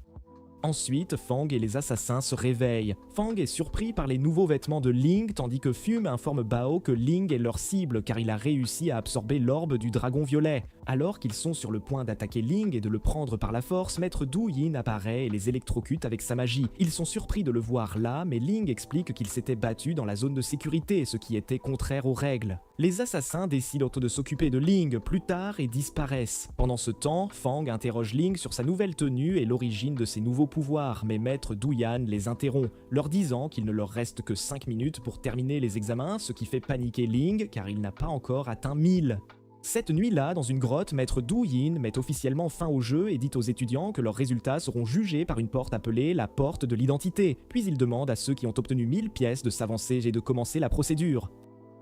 Ensuite, Fang et les assassins se réveillent. Fang est surpris par les nouveaux vêtements de Ling, tandis que Fume informe Bao que Ling est leur cible car il a réussi à absorber l'orbe du dragon violet. Alors qu'ils sont sur le point d'attaquer Ling et de le prendre par la force, Maître Du Yin apparaît et les électrocute avec sa magie. Ils sont surpris de le voir là, mais Ling explique qu'il s'était battu dans la zone de sécurité, ce qui était contraire aux règles. Les assassins décident de s'occuper de Ling plus tard et disparaissent. Pendant ce temps, Fang interroge Ling sur sa nouvelle tenue et l'origine de ses nouveaux pouvoirs, mais Maître Du Yan les interrompt, leur disant qu'il ne leur reste que 5 minutes pour terminer les examens, ce qui fait paniquer Ling car il n'a pas encore atteint 1000. Cette nuit-là, dans une grotte, Maître Du Yin met officiellement fin au jeu et dit aux étudiants que leurs résultats seront jugés par une porte appelée la porte de l'identité, puis il demande à ceux qui ont obtenu 1000 pièces de s'avancer et de commencer la procédure.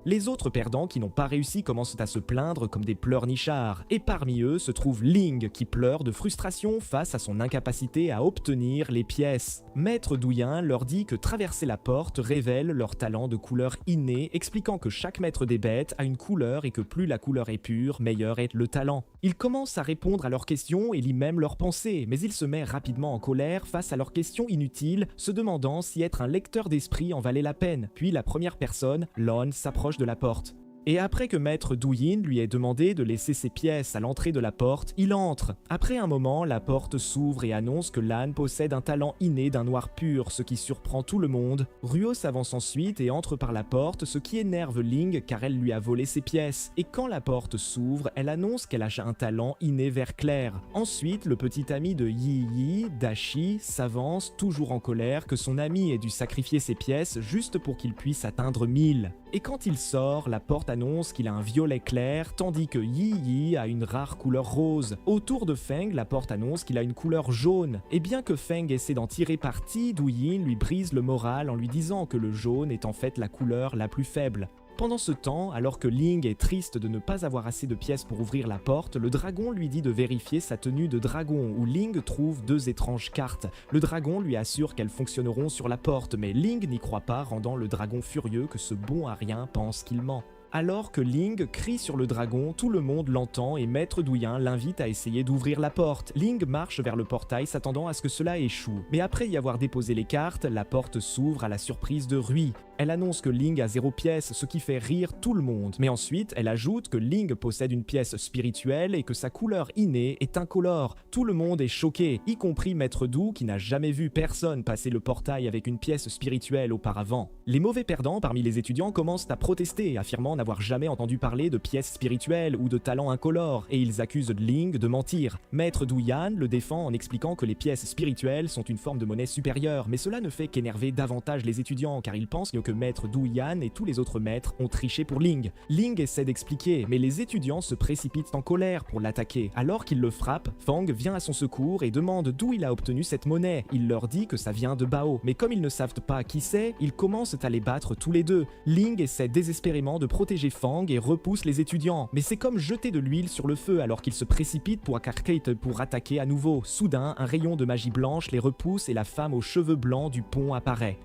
Les autres perdants qui n'ont pas réussi commencent à se plaindre comme des pleurnichards, et parmi eux se trouve Ling qui pleure de frustration face à son incapacité à obtenir les pièces. Maître Du Yan leur dit que traverser la porte révèle leur talent de couleur inné, expliquant que chaque maître des bêtes a une couleur et que plus la couleur est pure, meilleur est le talent. Il commence à répondre à leurs questions et lit même leurs pensées, mais il se met rapidement en colère face à leurs questions inutiles, se demandant si être un lecteur d'esprit en valait la peine. Puis la première personne, Lon, s'approche de la porte. Et après que Maître Du Yin lui ait demandé de laisser ses pièces à l'entrée de la porte, il entre. Après un moment, la porte s'ouvre et annonce que Lan possède un talent inné d'un noir pur, ce qui surprend tout le monde. Ruo s'avance ensuite et entre par la porte, ce qui énerve Ling car elle lui a volé ses pièces. Et quand la porte s'ouvre, elle annonce qu'elle a un talent inné vert clair. Ensuite, le petit ami de Yi Yi, Dashi, s'avance, toujours en colère que son ami ait dû sacrifier ses pièces juste pour qu'il puisse atteindre 1000. Et quand il sort, la porte annonce qu'il a un violet clair, tandis que Yi Yi a une rare couleur rose. Autour de Feng, la porte annonce qu'il a une couleur jaune. Et bien que Feng essaie d'en tirer parti, Du Yin lui brise le moral en lui disant que le jaune est en fait la couleur la plus faible. Pendant ce temps, alors que Ling est triste de ne pas avoir assez de pièces pour ouvrir la porte, le dragon lui dit de vérifier sa tenue de dragon, où Ling trouve 2 étranges cartes. Le dragon lui assure qu'elles fonctionneront sur la porte, mais Ling n'y croit pas, rendant le dragon furieux que ce bon à rien pense qu'il ment. Alors que Ling crie sur le dragon, tout le monde l'entend et Maître Du Yan l'invite à essayer d'ouvrir la porte. Ling marche vers le portail s'attendant à ce que cela échoue. Mais après y avoir déposé les cartes, la porte s'ouvre à la surprise de Rui. Elle annonce que Ling a 0 pièce, ce qui fait rire tout le monde. Mais ensuite, elle ajoute que Ling possède une pièce spirituelle et que sa couleur innée est incolore. Tout le monde est choqué, y compris Maître Du qui n'a jamais vu personne passer le portail avec une pièce spirituelle auparavant. Les mauvais perdants parmi les étudiants commencent à protester, affirmant n'avoir jamais entendu parler de pièces spirituelles ou de talents incolores, et ils accusent Ling de mentir. Maître Du Yan le défend en expliquant que les pièces spirituelles sont une forme de monnaie supérieure, mais cela ne fait qu'énerver davantage les étudiants car ils pensent que Maître Du Yan et tous les autres maîtres ont triché pour Ling. Ling essaie d'expliquer, mais les étudiants se précipitent en colère pour l'attaquer. Alors qu'il le frappe, Fang vient à son secours et demande d'où il a obtenu cette monnaie. Il leur dit que ça vient de Bao, mais comme ils ne savent pas qui c'est, ils commencent à les battre tous les deux. Ling essaie désespérément de protéger Fang et repousse les étudiants, mais c'est comme jeter de l'huile sur le feu alors qu'ils se précipitent pour attaquer à nouveau. Soudain, un rayon de magie blanche les repousse et la femme aux cheveux blancs du pont apparaît.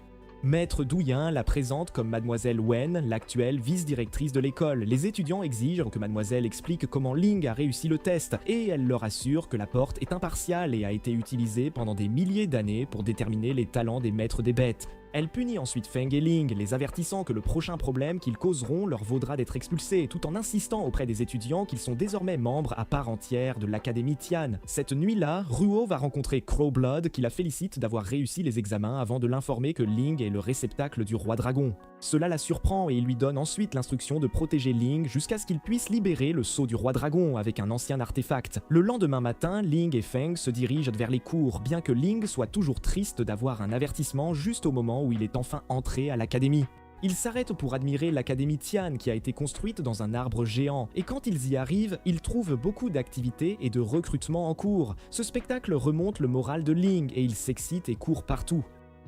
Maître Du Yan la présente comme Mademoiselle Wen, l'actuelle vice-directrice de l'école. Les étudiants exigent que Mademoiselle explique comment Ling a réussi le test, et elle leur assure que la porte est impartiale et a été utilisée pendant des milliers d'années pour déterminer les talents des maîtres des bêtes. Elle punit ensuite Feng et Ling, les avertissant que le prochain problème qu'ils causeront leur vaudra d'être expulsés, tout en insistant auprès des étudiants qu'ils sont désormais membres à part entière de l'Académie Tian. Cette nuit-là, Ruo va rencontrer Crowblood qui la félicite d'avoir réussi les examens avant de l'informer que Ling est le réceptacle du roi dragon. Cela la surprend et il lui donne ensuite l'instruction de protéger Ling jusqu'à ce qu'il puisse libérer le sceau du roi dragon avec un ancien artefact. Le lendemain matin, Ling et Feng se dirigent vers les cours, bien que Ling soit toujours triste d'avoir un avertissement juste au moment où il est enfin entré à l'académie. Ils s'arrêtent pour admirer l'académie Tian qui a été construite dans un arbre géant, et quand ils y arrivent, ils trouvent beaucoup d'activités et de recrutements en cours. Ce spectacle remonte le moral de Ling et il s'excite et court partout.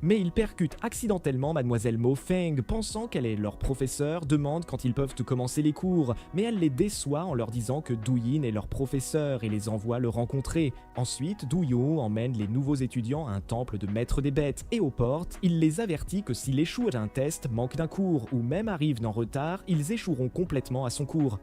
Mais ils percutent accidentellement Mademoiselle Mo Feng, pensant qu'elle est leur professeur, demandent quand ils peuvent commencer les cours, mais elle les déçoit en leur disant que Du Yin est leur professeur et les envoie le rencontrer. Ensuite, Du Yu emmène les nouveaux étudiants à un temple de maître des bêtes, et aux portes, il les avertit que s'ils échouent à un test, manquent d'un cours, ou même arrivent en retard, ils échoueront complètement à son cours.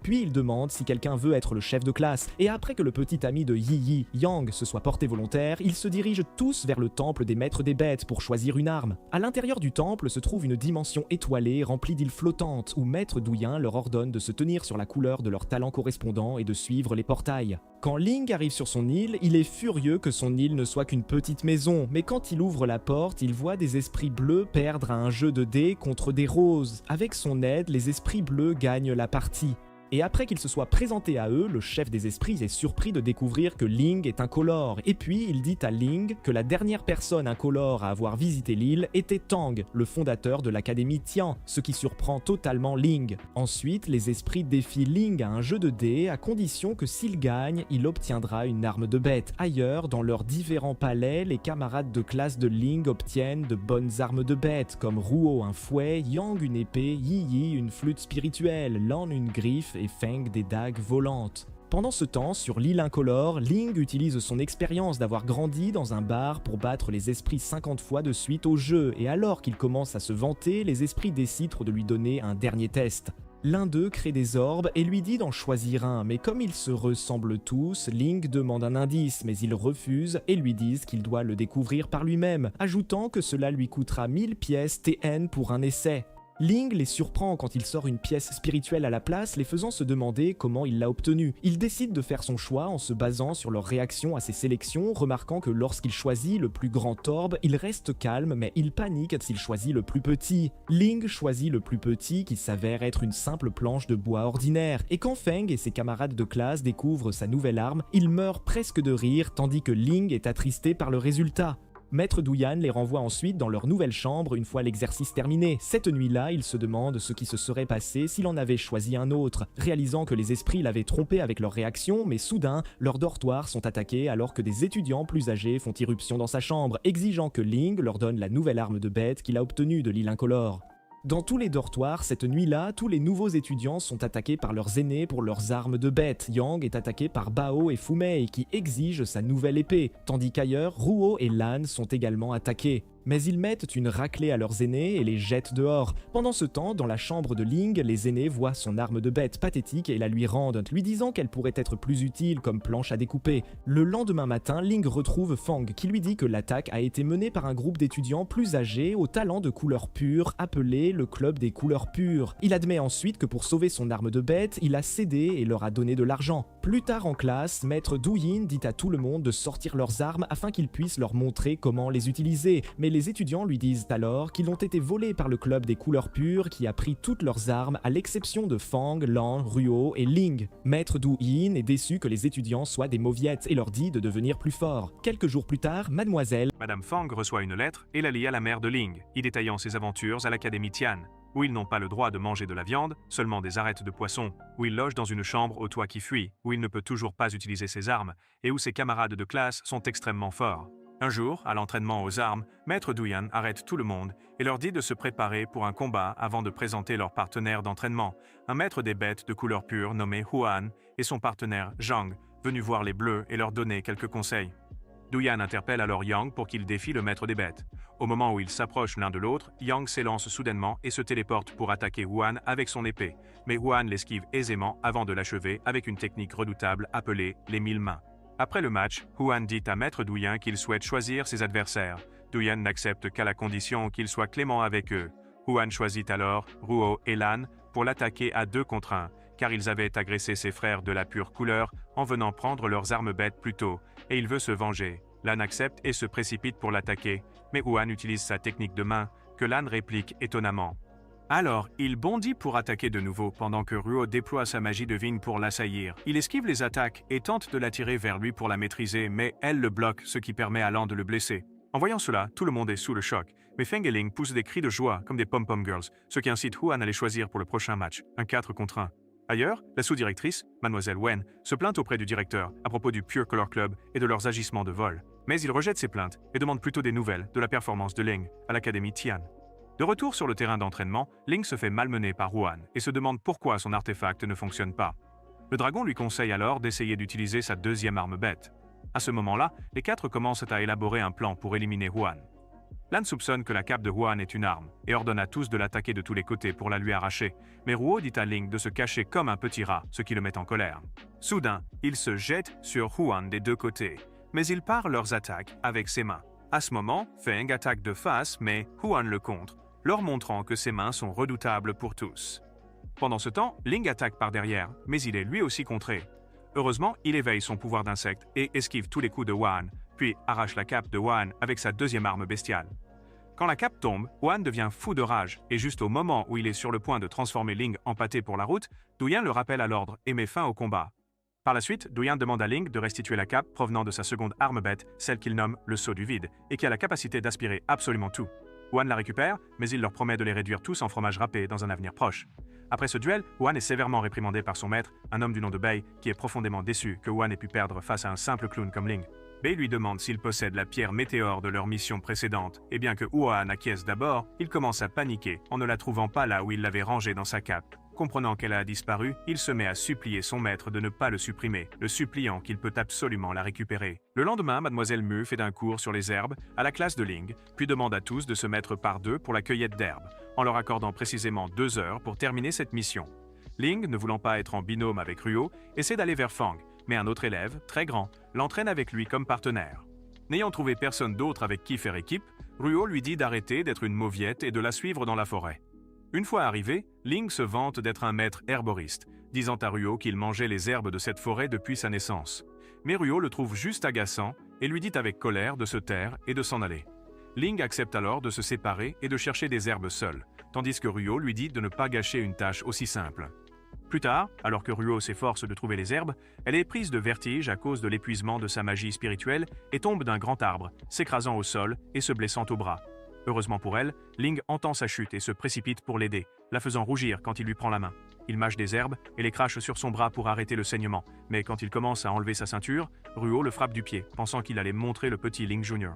Puis il demande si quelqu'un veut être le chef de classe, et après que le petit ami de Yi, Yang, se soit porté volontaire, ils se dirigent tous vers le temple des maîtres des bêtes pour choisir une arme. À l'intérieur du temple se trouve une dimension étoilée remplie d'îles flottantes où Maître Douyin leur ordonne de se tenir sur la couleur de leur talent correspondant et de suivre les portails. Quand Ling arrive sur son île, il est furieux que son île ne soit qu'une petite maison, mais quand il ouvre la porte, il voit des esprits bleus perdre à un jeu de dés contre des roses. Avec son aide, les esprits bleus gagnent la partie. Et après qu'il se soit présenté à eux, le chef des esprits est surpris de découvrir que Ling est incolore. Et puis il dit à Ling que la dernière personne incolore à avoir visité l'île était Tang, le fondateur de l'académie Tian, ce qui surprend totalement Ling. Ensuite, les esprits défient Ling à un jeu de dés à condition que s'il gagne, il obtiendra une arme de bête. Ailleurs, dans leurs différents palais, les camarades de classe de Ling obtiennent de bonnes armes de bête, comme Ruo un fouet, Yang une épée, Yi une flûte spirituelle, Lan une griffe et Feng des dagues volantes. Pendant ce temps, sur l'île incolore, Ling utilise son expérience d'avoir grandi dans un bar pour battre les esprits 50 fois de suite au jeu, et alors qu'il commence à se vanter, les esprits décident de lui donner un dernier test. L'un d'eux crée des orbes et lui dit d'en choisir un, mais comme ils se ressemblent tous, Ling demande un indice, mais ils refusent et lui disent qu'il doit le découvrir par lui-même, ajoutant que cela lui coûtera 1000 pièces TN pour un essai. Ling les surprend quand il sort une pièce spirituelle à la place, les faisant se demander comment il l'a obtenue. Il décide de faire son choix en se basant sur leur réaction à ses sélections, remarquant que lorsqu'il choisit le plus grand orbe, il reste calme, mais il panique s'il choisit le plus petit. Ling choisit le plus petit qui s'avère être une simple planche de bois ordinaire, et quand Feng et ses camarades de classe découvrent sa nouvelle arme, il meurt presque de rire tandis que Ling est attristé par le résultat. Maître Douyan les renvoie ensuite dans leur nouvelle chambre une fois l'exercice terminé. Cette nuit-là, il se demande ce qui se serait passé s'il en avait choisi un autre, réalisant que les esprits l'avaient trompé avec leur réaction, mais soudain, leurs dortoirs sont attaqués alors que des étudiants plus âgés font irruption dans sa chambre, exigeant que Ling leur donne la nouvelle arme de bête qu'il a obtenue de l'île incolore. Dans tous les dortoirs, cette nuit-là, tous les nouveaux étudiants sont attaqués par leurs aînés pour leurs armes de bête. Yang est attaqué par Bao et Fumei qui exigent sa nouvelle épée, tandis qu'ailleurs, Ruo et Lan sont également attaqués. Mais ils mettent une raclée à leurs aînés et les jettent dehors. Pendant ce temps, dans la chambre de Ling, les aînés voient son arme de bête pathétique et la lui rendent, lui disant qu'elle pourrait être plus utile comme planche à découper. Le lendemain matin, Ling retrouve Fang qui lui dit que l'attaque a été menée par un groupe d'étudiants plus âgés au talent de couleur pure appelé le Club des couleurs pures. Il admet ensuite que pour sauver son arme de bête, il a cédé et leur a donné de l'argent. Plus tard en classe, Maître Douyin dit à tout le monde de sortir leurs armes afin qu'ils puissent leur montrer comment les utiliser, mais les étudiants lui disent alors qu'ils ont été volés par le Club des couleurs pures qui a pris toutes leurs armes à l'exception de Fang, Lan, Ruo et Ling. Maître Douyin est déçu que les étudiants soient des mauviettes et leur dit de devenir plus forts. Quelques jours plus tard, Madame Fang reçoit une lettre et la lie à la mère de Ling, y détaillant ses aventures à l'académie Tian, où ils n'ont pas le droit de manger de la viande, seulement des arêtes de poisson, où il loge dans une chambre au toit qui fuit, où il ne peut toujours pas utiliser ses armes, et où ses camarades de classe sont extrêmement forts. Un jour, à l'entraînement aux armes, Maître Douyan arrête tout le monde et leur dit de se préparer pour un combat avant de présenter leur partenaire d'entraînement, un maître des bêtes de couleur pure nommé Huan, et son partenaire Zhang, venu voir les bleus et leur donner quelques conseils. Douyan interpelle alors Yang pour qu'il défie le maître des bêtes. Au moment où ils s'approchent l'un de l'autre, Yang s'élance soudainement et se téléporte pour attaquer Huan avec son épée, mais Huan l'esquive aisément avant de l'achever avec une technique redoutable appelée les 1000 mains. Après le match, Huan dit à Maître Douyan qu'il souhaite choisir ses adversaires. Douyan n'accepte qu'à la condition qu'il soit clément avec eux. Huan choisit alors Ruo et Lan pour l'attaquer à 2 contre 1, car ils avaient agressé ses frères de la pure couleur en venant prendre leurs armes bêtes plus tôt, et il veut se venger. Lan accepte et se précipite pour l'attaquer, mais Huan utilise sa technique de main, que Lan réplique étonnamment. Alors, il bondit pour attaquer de nouveau pendant que Ruo déploie sa magie de vigne pour l'assaillir. Il esquive les attaques et tente de l'attirer vers lui pour la maîtriser, mais elle le bloque, ce qui permet à Lan de le blesser. En voyant cela, tout le monde est sous le choc, mais Feng et Ling poussent des cris de joie comme des pom-pom girls, ce qui incite Huan à les choisir pour le prochain match, un 4 contre 1. Ailleurs, la sous-directrice, Mademoiselle Wen, se plaint auprès du directeur à propos du Pure Color Club et de leurs agissements de vol. Mais il rejette ses plaintes et demande plutôt des nouvelles de la performance de Ling à l'académie Tian. De retour sur le terrain d'entraînement, Ling se fait malmener par Huan et se demande pourquoi son artefact ne fonctionne pas. Le dragon lui conseille alors d'essayer d'utiliser sa deuxième arme bête. À ce moment-là, les 4 commencent à élaborer un plan pour éliminer Huan. Lan soupçonne que la cape de Huan est une arme et ordonne à tous de l'attaquer de tous les côtés pour la lui arracher, mais Ruo dit à Ling de se cacher comme un petit rat, ce qui le met en colère. Soudain, il se jette sur Huan des deux côtés, mais il part leurs attaques avec ses mains. À ce moment, Feng attaque de face, mais Huan le contre, leur montrant que ses mains sont redoutables pour tous. Pendant ce temps, Ling attaque par derrière, mais il est lui aussi contré. Heureusement, il éveille son pouvoir d'insecte et esquive tous les coups de Huan, puis arrache la cape de Huan avec sa deuxième arme bestiale. Quand la cape tombe, Huan devient fou de rage, et juste au moment où il est sur le point de transformer Ling en pâté pour la route, Duyan le rappelle à l'ordre et met fin au combat. Par la suite, Duyan demande à Ling de restituer la cape provenant de sa seconde arme bête, celle qu'il nomme le sceau du vide, et qui a la capacité d'aspirer absolument tout. Huan la récupère, mais il leur promet de les réduire tous en fromage râpé dans un avenir proche. Après ce duel, Huan est sévèrement réprimandé par son maître, un homme du nom de Bei, qui est profondément déçu que Huan ait pu perdre face à un simple clown comme Ling. Bei lui demande s'il possède la pierre météore de leur mission précédente, et bien que Huan acquiesce d'abord, il commence à paniquer en ne la trouvant pas là où il l'avait rangée dans sa cape. Comprenant qu'elle a disparu, il se met à supplier son maître de ne pas le supprimer, le suppliant qu'il peut absolument la récupérer. Le lendemain, Mademoiselle Mu fait un cours sur les herbes à la classe de Ling, puis demande à tous de se mettre par deux pour la cueillette d'herbes, en leur accordant précisément 2 heures pour terminer cette mission. Ling, ne voulant pas être en binôme avec Ruo, essaie d'aller vers Fang, mais un autre élève, très grand, l'entraîne avec lui comme partenaire. N'ayant trouvé personne d'autre avec qui faire équipe, Ruo lui dit d'arrêter d'être une mauviette et de la suivre dans la forêt. Une fois arrivé, Ling se vante d'être un maître herboriste, disant à Ruo qu'il mangeait les herbes de cette forêt depuis sa naissance. Mais Ruo le trouve juste agaçant et lui dit avec colère de se taire et de s'en aller. Ling accepte alors de se séparer et de chercher des herbes seul, tandis que Ruo lui dit de ne pas gâcher une tâche aussi simple. Plus tard, alors que Ruo s'efforce de trouver les herbes, elle est prise de vertige à cause de l'épuisement de sa magie spirituelle et tombe d'un grand arbre, s'écrasant au sol et se blessant au bras. Heureusement pour elle, Ling entend sa chute et se précipite pour l'aider, la faisant rougir quand il lui prend la main. Il mâche des herbes et les crache sur son bras pour arrêter le saignement, mais quand il commence à enlever sa ceinture, Ruo le frappe du pied, pensant qu'il allait montrer le petit Ling Jr.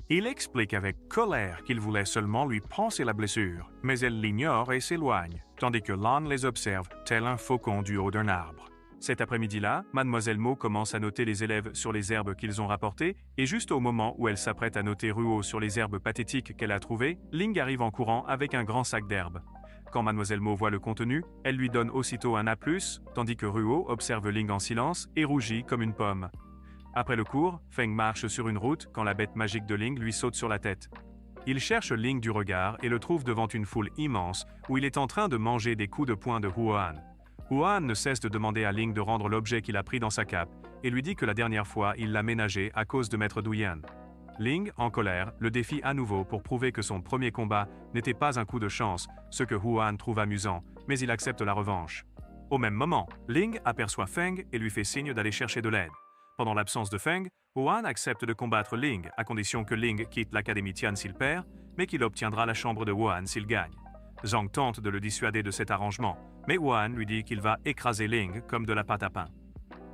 Il explique avec colère qu'il voulait seulement lui panser la blessure, mais elle l'ignore et s'éloigne, tandis que Lan les observe, tel un faucon du haut d'un arbre. Cet après-midi-là, Mademoiselle Mo commence à noter les élèves sur les herbes qu'ils ont rapportées, et juste au moment où elle s'apprête à noter Ruo sur les herbes pathétiques qu'elle a trouvées, Ling arrive en courant avec un grand sac d'herbes. Quand Mademoiselle Mo voit le contenu, elle lui donne aussitôt un A+, tandis que Ruo observe Ling en silence et rougit comme une pomme. Après le cours, Feng marche sur une route quand la bête magique de Ling lui saute sur la tête. Il cherche Ling du regard et le trouve devant une foule immense où il est en train de manger des coups de poing de Huan. Huan ne cesse de demander à Ling de rendre l'objet qu'il a pris dans sa cape et lui dit que la dernière fois il l'a ménagé à cause de Maître Duyan. Ling, en colère, le défie à nouveau pour prouver que son premier combat n'était pas un coup de chance, ce que Huan trouve amusant, mais il accepte la revanche. Au même moment, Ling aperçoit Feng et lui fait signe d'aller chercher de l'aide. Pendant l'absence de Feng, Huan accepte de combattre Ling à condition que Ling quitte l'Académie Tian s'il perd, mais qu'il obtiendra la chambre de Huan s'il gagne. Zhang tente de le dissuader de cet arrangement, mais Huan lui dit qu'il va écraser Ling comme de la pâte à pain.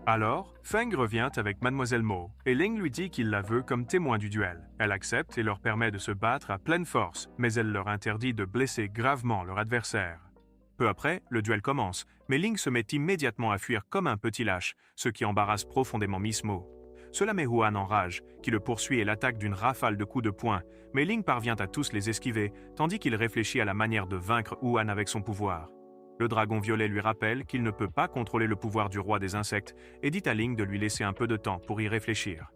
Alors, Feng revient avec Mademoiselle Mo, et Ling lui dit qu'il la veut comme témoin du duel. Elle accepte et leur permet de se battre à pleine force, mais elle leur interdit de blesser gravement leur adversaire. Peu après, le duel commence, mais Ling se met immédiatement à fuir comme un petit lâche, ce qui embarrasse profondément Miss Mo. Cela met Huan en rage, qui le poursuit et l'attaque d'une rafale de coups de poing, mais Ling parvient à tous les esquiver, tandis qu'il réfléchit à la manière de vaincre Huan avec son pouvoir. Le dragon violet lui rappelle qu'il ne peut pas contrôler le pouvoir du roi des insectes et dit à Ling de lui laisser un peu de temps pour y réfléchir.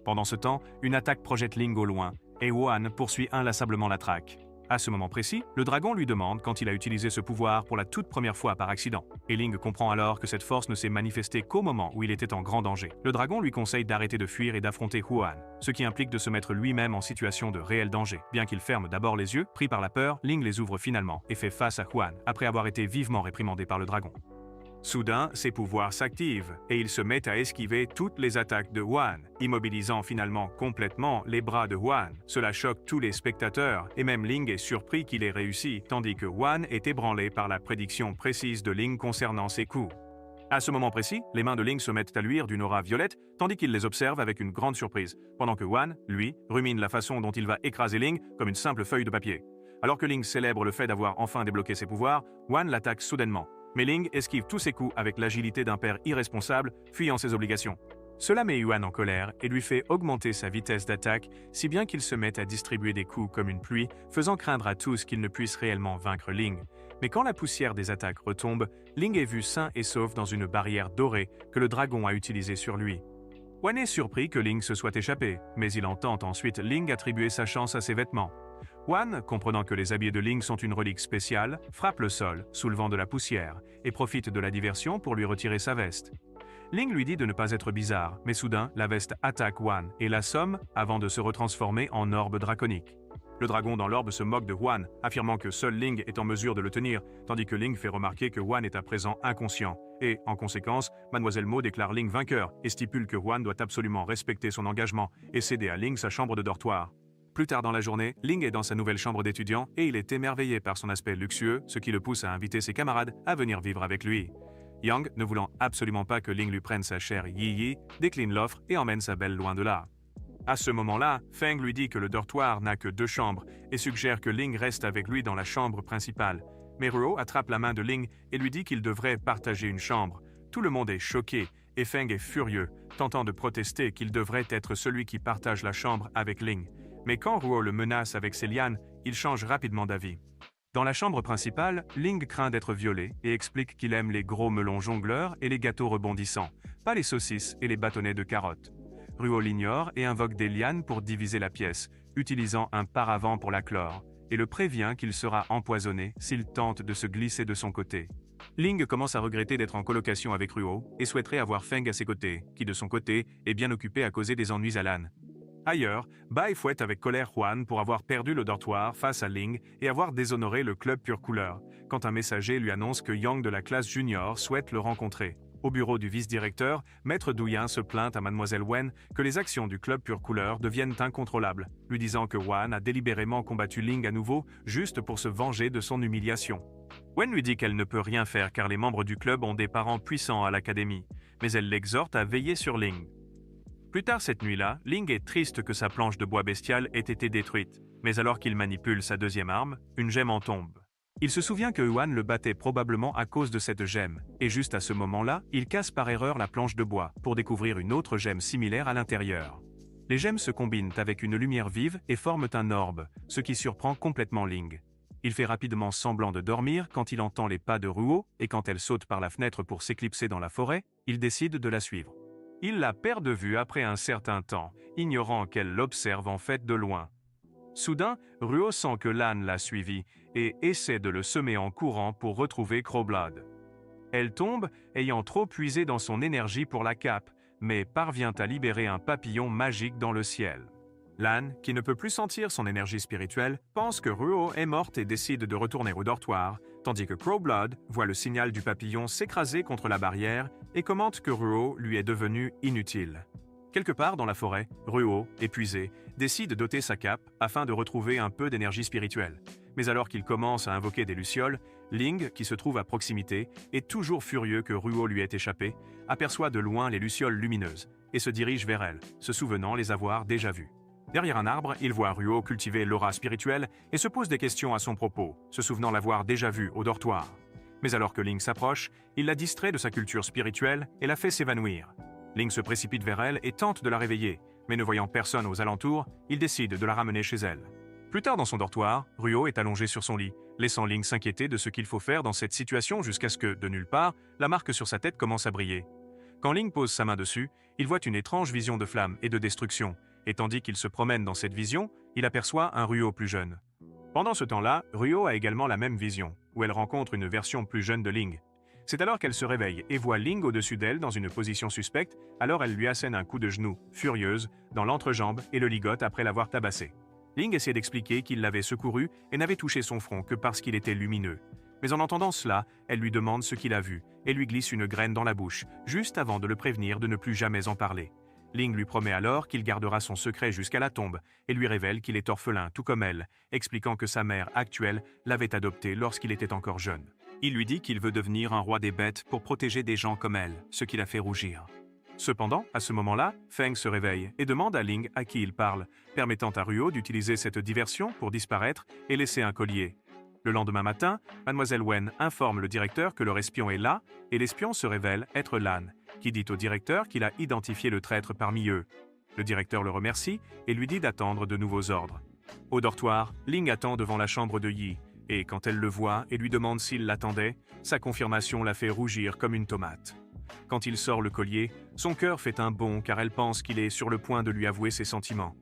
Pendant ce temps, une attaque projette Ling au loin, et Huan poursuit inlassablement la traque. À ce moment précis, le dragon lui demande quand il a utilisé ce pouvoir pour la toute première fois par accident. Et Ling comprend alors que cette force ne s'est manifestée qu'au moment où il était en grand danger. Le dragon lui conseille d'arrêter de fuir et d'affronter Huan, ce qui implique de se mettre lui-même en situation de réel danger. Bien qu'il ferme d'abord les yeux, pris par la peur, Ling les ouvre finalement et fait face à Huan, après avoir été vivement réprimandé par le dragon. Soudain, ses pouvoirs s'activent et il se met à esquiver toutes les attaques de Huan, immobilisant finalement complètement les bras de Huan. Cela choque tous les spectateurs et même Ling est surpris qu'il ait réussi, tandis que Huan est ébranlé par la prédiction précise de Ling concernant ses coups. À ce moment précis, les mains de Ling se mettent à luire d'une aura violette, tandis qu'il les observe avec une grande surprise, pendant que Huan, lui, rumine la façon dont il va écraser Ling comme une simple feuille de papier. Alors que Ling célèbre le fait d'avoir enfin débloqué ses pouvoirs, Huan l'attaque soudainement. Mais Ling esquive tous ses coups avec l'agilité d'un père irresponsable, fuyant ses obligations. Cela met Yuan en colère et lui fait augmenter sa vitesse d'attaque, si bien qu'il se met à distribuer des coups comme une pluie, faisant craindre à tous qu'il ne puisse réellement vaincre Ling. Mais quand la poussière des attaques retombe, Ling est vu sain et sauf dans une barrière dorée que le dragon a utilisée sur lui. Wan est surpris que Ling se soit échappé, mais il entend ensuite Ling attribuer sa chance à ses vêtements. Wan, comprenant que les habits de Ling sont une relique spéciale, frappe le sol, soulevant de la poussière, et profite de la diversion pour lui retirer sa veste. Ling lui dit de ne pas être bizarre, mais soudain, la veste attaque Wan et l'assomme avant de se retransformer en orbe draconique. Le dragon dans l'orbe se moque de Wan, affirmant que seul Ling est en mesure de le tenir, tandis que Ling fait remarquer que Wan est à présent inconscient. Et, en conséquence, Mademoiselle Mo déclare Ling vainqueur et stipule que Wan doit absolument respecter son engagement et céder à Ling sa chambre de dortoir. Plus tard dans la journée, Ling est dans sa nouvelle chambre d'étudiant et il est émerveillé par son aspect luxueux, ce qui le pousse à inviter ses camarades à venir vivre avec lui. Yang, ne voulant absolument pas que Ling lui prenne sa chère Yi, décline l'offre et emmène sa belle loin de là. À ce moment-là, Feng lui dit que le dortoir n'a que 2 chambres et suggère que Ling reste avec lui dans la chambre principale. Mais Ruo attrape la main de Ling et lui dit qu'il devrait partager une chambre. Tout le monde est choqué et Feng est furieux, tentant de protester qu'il devrait être celui qui partage la chambre avec Ling. Mais quand Ruo le menace avec ses lianes, il change rapidement d'avis. Dans la chambre principale, Ling craint d'être violé et explique qu'il aime les gros melons jongleurs et les gâteaux rebondissants, pas les saucisses et les bâtonnets de carottes. Ruo l'ignore et invoque des lianes pour diviser la pièce, utilisant un paravent pour la clore, et le prévient qu'il sera empoisonné s'il tente de se glisser de son côté. Ling commence à regretter d'être en colocation avec Ruo et souhaiterait avoir Feng à ses côtés, qui de son côté est bien occupé à causer des ennuis à Lan. Ailleurs, Bai fouette avec colère Huan pour avoir perdu le dortoir face à Ling et avoir déshonoré le club pure couleur, quand un messager lui annonce que Yang de la classe junior souhaite le rencontrer. Au bureau du vice-directeur, Maître Douyin se plaint à Mademoiselle Wen que les actions du club pure couleur deviennent incontrôlables, lui disant que Huan a délibérément combattu Ling à nouveau juste pour se venger de son humiliation. Wen lui dit qu'elle ne peut rien faire car les membres du club ont des parents puissants à l'académie, mais elle l'exhorte à veiller sur Ling. Plus tard cette nuit-là, Ling est triste que sa planche de bois bestial ait été détruite, mais alors qu'il manipule sa deuxième arme, une gemme en tombe. Il se souvient que Huan le battait probablement à cause de cette gemme, et juste à ce moment-là, il casse par erreur la planche de bois pour découvrir une autre gemme similaire à l'intérieur. Les gemmes se combinent avec une lumière vive et forment un orbe, ce qui surprend complètement Ling. Il fait rapidement semblant de dormir quand il entend les pas de Ruo, et quand elle saute par la fenêtre pour s'éclipser dans la forêt, il décide de la suivre. Il la perd de vue après un certain temps, ignorant qu'elle l'observe en fait de loin. Soudain, Ruo sent que Lan l'a suivi et essaie de le semer en courant pour retrouver Crowblood. Elle tombe, ayant trop puisé dans son énergie pour la cape, mais parvient à libérer un papillon magique dans le ciel. Lan, qui ne peut plus sentir son énergie spirituelle, pense que Ruo est morte et décide de retourner au dortoir, tandis que Crowblood voit le signal du papillon s'écraser contre la barrière et commente que Ruo lui est devenu inutile. Quelque part dans la forêt, Ruo, épuisé, décide d'ôter sa cape afin de retrouver un peu d'énergie spirituelle. Mais alors qu'il commence à invoquer des lucioles, Ling, qui se trouve à proximité, est toujours furieux que Ruo lui ait échappé, aperçoit de loin les lucioles lumineuses et se dirige vers elles, se souvenant les avoir déjà vues. Derrière un arbre, il voit Ruo cultiver l'aura spirituelle et se pose des questions à son propos, se souvenant l'avoir déjà vue au dortoir. Mais alors que Ling s'approche, il la distrait de sa culture spirituelle et la fait s'évanouir. Ling se précipite vers elle et tente de la réveiller, mais ne voyant personne aux alentours, il décide de la ramener chez elle. Plus tard dans son dortoir, Ruo est allongé sur son lit, laissant Ling s'inquiéter de ce qu'il faut faire dans cette situation jusqu'à ce que, de nulle part, la marque sur sa tête commence à briller. Quand Ling pose sa main dessus, il voit une étrange vision de flammes et de destruction, et tandis qu'il se promène dans cette vision, il aperçoit un Ruo plus jeune. Pendant ce temps-là, Ruo a également la même vision, où elle rencontre une version plus jeune de Ling. C'est alors qu'elle se réveille et voit Ling au-dessus d'elle dans une position suspecte, alors elle lui assène un coup de genou, furieuse, dans l'entrejambe et le ligote après l'avoir tabassé. Ling essaie d'expliquer qu'il l'avait secouru et n'avait touché son front que parce qu'il était lumineux. Mais en entendant cela, elle lui demande ce qu'il a vu et lui glisse une graine dans la bouche, juste avant de le prévenir de ne plus jamais en parler. Ling lui promet alors qu'il gardera son secret jusqu'à la tombe et lui révèle qu'il est orphelin tout comme elle, expliquant que sa mère actuelle l'avait adopté lorsqu'il était encore jeune. Il lui dit qu'il veut devenir un roi des bêtes pour protéger des gens comme elle, ce qui la fait rougir. Cependant, à ce moment-là, Feng se réveille et demande à Ling à qui il parle, permettant à Ruo d'utiliser cette diversion pour disparaître et laisser un collier. Le lendemain matin, Mademoiselle Wen informe le directeur que leur espion est là et l'espion se révèle être Lan. qui dit au directeur qu'il a identifié le traître parmi eux. Le directeur le remercie et lui dit d'attendre de nouveaux ordres. Au dortoir, Ling attend devant la chambre de Yi, et quand elle le voit et lui demande s'il l'attendait, sa confirmation la fait rougir comme une tomate. Quand il sort le collier, son cœur fait un bond car elle pense qu'il est sur le point de lui avouer ses sentiments.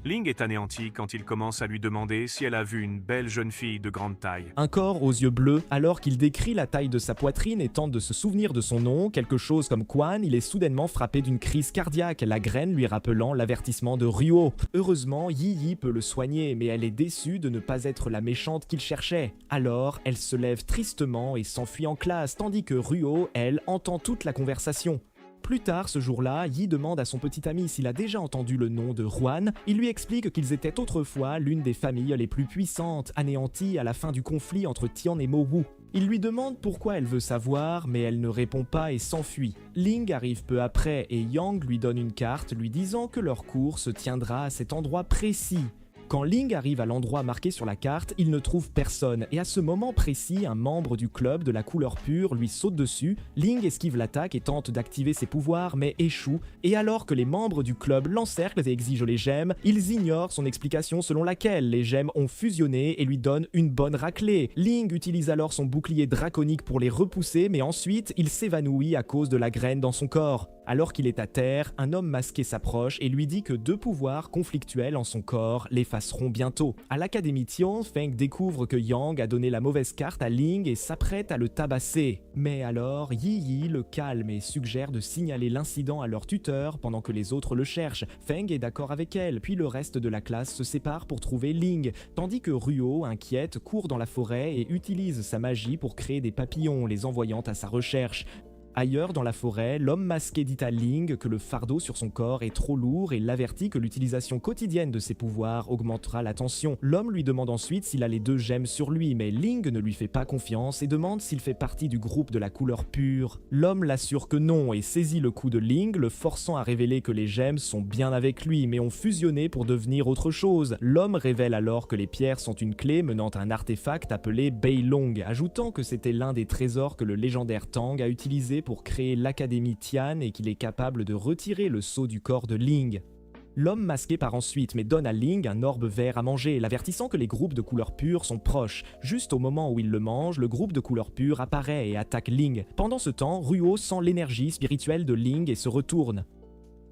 Ling est anéanti quand il commence à lui demander si elle a vu une belle jeune fille de grande taille. Un corps aux yeux bleus, alors qu'il décrit la taille de sa poitrine et tente de se souvenir de son nom, quelque chose comme Quan, il est soudainement frappé d'une crise cardiaque, la graine lui rappelant l'avertissement de Ruo. Heureusement, Yi peut le soigner, mais elle est déçue de ne pas être la méchante qu'il cherchait. Alors, elle se lève tristement et s'enfuit en classe, tandis que Ruo, elle, entend toute la conversation. Plus tard ce jour-là, Yi demande à son petit ami s'il a déjà entendu le nom de Huan. Il lui explique qu'ils étaient autrefois l'une des familles les plus puissantes, anéanties à la fin du conflit entre Tian et Mowu. Il lui demande pourquoi elle veut savoir, mais elle ne répond pas et s'enfuit. Ling arrive peu après et Yang lui donne une carte lui disant que leur cours se tiendra à cet endroit précis. Quand Ling arrive à l'endroit marqué sur la carte, il ne trouve personne, et à ce moment précis, un membre du club de la couleur pure lui saute dessus. Ling esquive l'attaque et tente d'activer ses pouvoirs, mais échoue, et alors que les membres du club l'encerclent et exigent les gemmes, ils ignorent son explication selon laquelle les gemmes ont fusionné et lui donnent une bonne raclée. Ling utilise alors son bouclier draconique pour les repousser, mais ensuite, il s'évanouit à cause de la graine dans son corps. Alors qu'il est à terre, un homme masqué s'approche et lui dit que deux pouvoirs conflictuels en son corps l'effaceront bientôt. À l'Académie Tian, Feng découvre que Yang a donné la mauvaise carte à Ling et s'apprête à le tabasser. Mais alors, Yi le calme et suggère de signaler l'incident à leur tuteur pendant que les autres le cherchent. Feng est d'accord avec elle, puis le reste de la classe se sépare pour trouver Ling, tandis que Ruo, inquiète, court dans la forêt et utilise sa magie pour créer des papillons, les envoyant à sa recherche. Ailleurs dans la forêt, l'homme masqué dit à Ling que le fardeau sur son corps est trop lourd et l'avertit que l'utilisation quotidienne de ses pouvoirs augmentera la tension. L'homme lui demande ensuite s'il a les deux gemmes sur lui, mais Ling ne lui fait pas confiance et demande s'il fait partie du groupe de la couleur pure. L'homme l'assure que non et saisit le cou de Ling, le forçant à révéler que les gemmes sont bien avec lui, mais ont fusionné pour devenir autre chose. L'homme révèle alors que les pierres sont une clé menant à un artefact appelé Beilong, ajoutant que c'était l'un des trésors que le légendaire Tang a utilisé pour créer l'Académie Tian et qu'il est capable de retirer le sceau du corps de Ling. L'homme masqué part ensuite mais donne à Ling un orbe vert à manger, l'avertissant que les groupes de couleur pure sont proches. Juste au moment où il le mange, le groupe de couleur pure apparaît et attaque Ling. Pendant ce temps, Ruo sent l'énergie spirituelle de Ling et se retourne.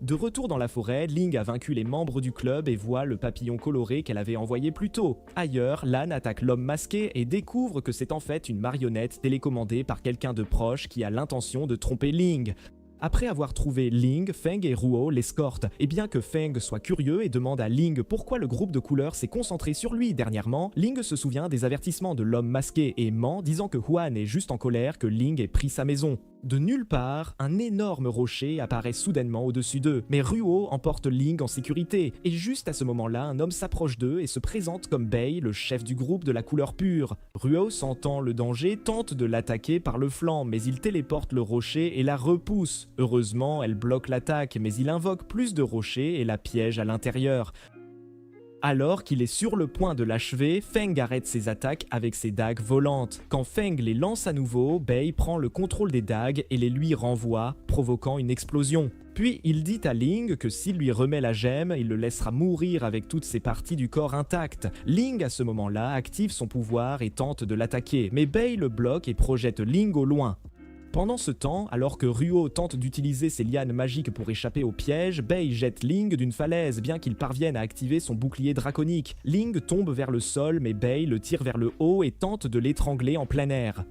De retour dans la forêt, Ling a vaincu les membres du club et voit le papillon coloré qu'elle avait envoyé plus tôt. Ailleurs, Lan attaque l'homme masqué et découvre que c'est en fait une marionnette télécommandée par quelqu'un de proche qui a l'intention de tromper Ling. Après avoir trouvé Ling, Feng et Ruo l'escortent, et bien que Feng soit curieux et demande à Ling pourquoi le groupe de couleurs s'est concentré sur lui dernièrement, Ling se souvient des avertissements de l'homme masqué et ment, disant que Huan est juste en colère que Ling ait pris sa maison. De nulle part, un énorme rocher apparaît soudainement au-dessus d'eux, mais Ruo emporte Ling en sécurité, et juste à ce moment-là, un homme s'approche d'eux et se présente comme Bei, le chef du groupe de la couleur pure. Ruo, sentant le danger, tente de l'attaquer par le flanc, mais il téléporte le rocher et la repousse. Heureusement, elle bloque l'attaque, mais il invoque plus de rochers et la piège à l'intérieur. Alors qu'il est sur le point de l'achever, Feng arrête ses attaques avec ses dagues volantes. Quand Feng les lance à nouveau, Bei prend le contrôle des dagues et les lui renvoie, provoquant une explosion. Puis il dit à Ling que s'il lui remet la gemme, il le laissera mourir avec toutes ses parties du corps intactes. Ling à ce moment-là active son pouvoir et tente de l'attaquer, mais Bei le bloque et projette Ling au loin. Pendant ce temps, alors que Ruo tente d'utiliser ses lianes magiques pour échapper au piège, Bei jette Ling d'une falaise, bien qu'il parvienne à activer son bouclier draconique. Ling tombe vers le sol, mais Bei le tire vers le haut et tente de l'étrangler en plein air.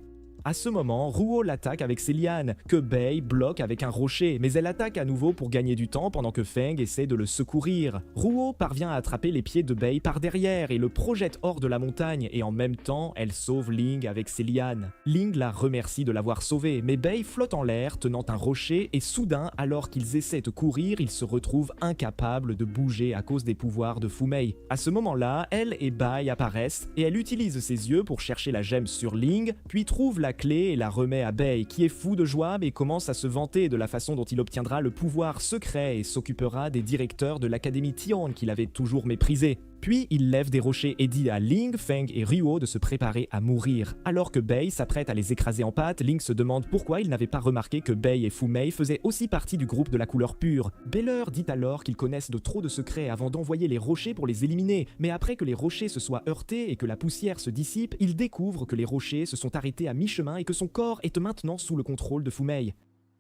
À ce moment, Ruo l'attaque avec ses lianes, que Bei bloque avec un rocher, mais elle attaque à nouveau pour gagner du temps pendant que Feng essaie de le secourir. Ruo parvient à attraper les pieds de Bei par derrière et le projette hors de la montagne, et en même temps, elle sauve Ling avec ses lianes. Ling la remercie de l'avoir sauvé, mais Bei flotte en l'air, tenant un rocher, et soudain, alors qu'ils essaient de courir, ils se retrouvent incapables de bouger à cause des pouvoirs de Fu Mei. À ce moment-là, elle et Bai apparaissent, et elle utilise ses yeux pour chercher la gemme sur Ling, puis trouve la clé et la remet à Bei, qui est fou de joie mais commence à se vanter de la façon dont il obtiendra le pouvoir secret et s'occupera des directeurs de l'Académie Tian qu'il avait toujours méprisé. Puis il lève des rochers et dit à Ling, Feng et Ryuo de se préparer à mourir. Alors que Bei s'apprête à les écraser en pâte, Ling se demande pourquoi il n'avait pas remarqué que Bei et Fu Mei faisaient aussi partie du groupe de la couleur pure. Beller dit alors qu'ils connaissent de trop de secrets avant d'envoyer les rochers pour les éliminer, mais après que les rochers se soient heurtés et que la poussière se dissipe, il découvre que les rochers se sont arrêtés à mi-chemin et que son corps est maintenant sous le contrôle de Fu Mei.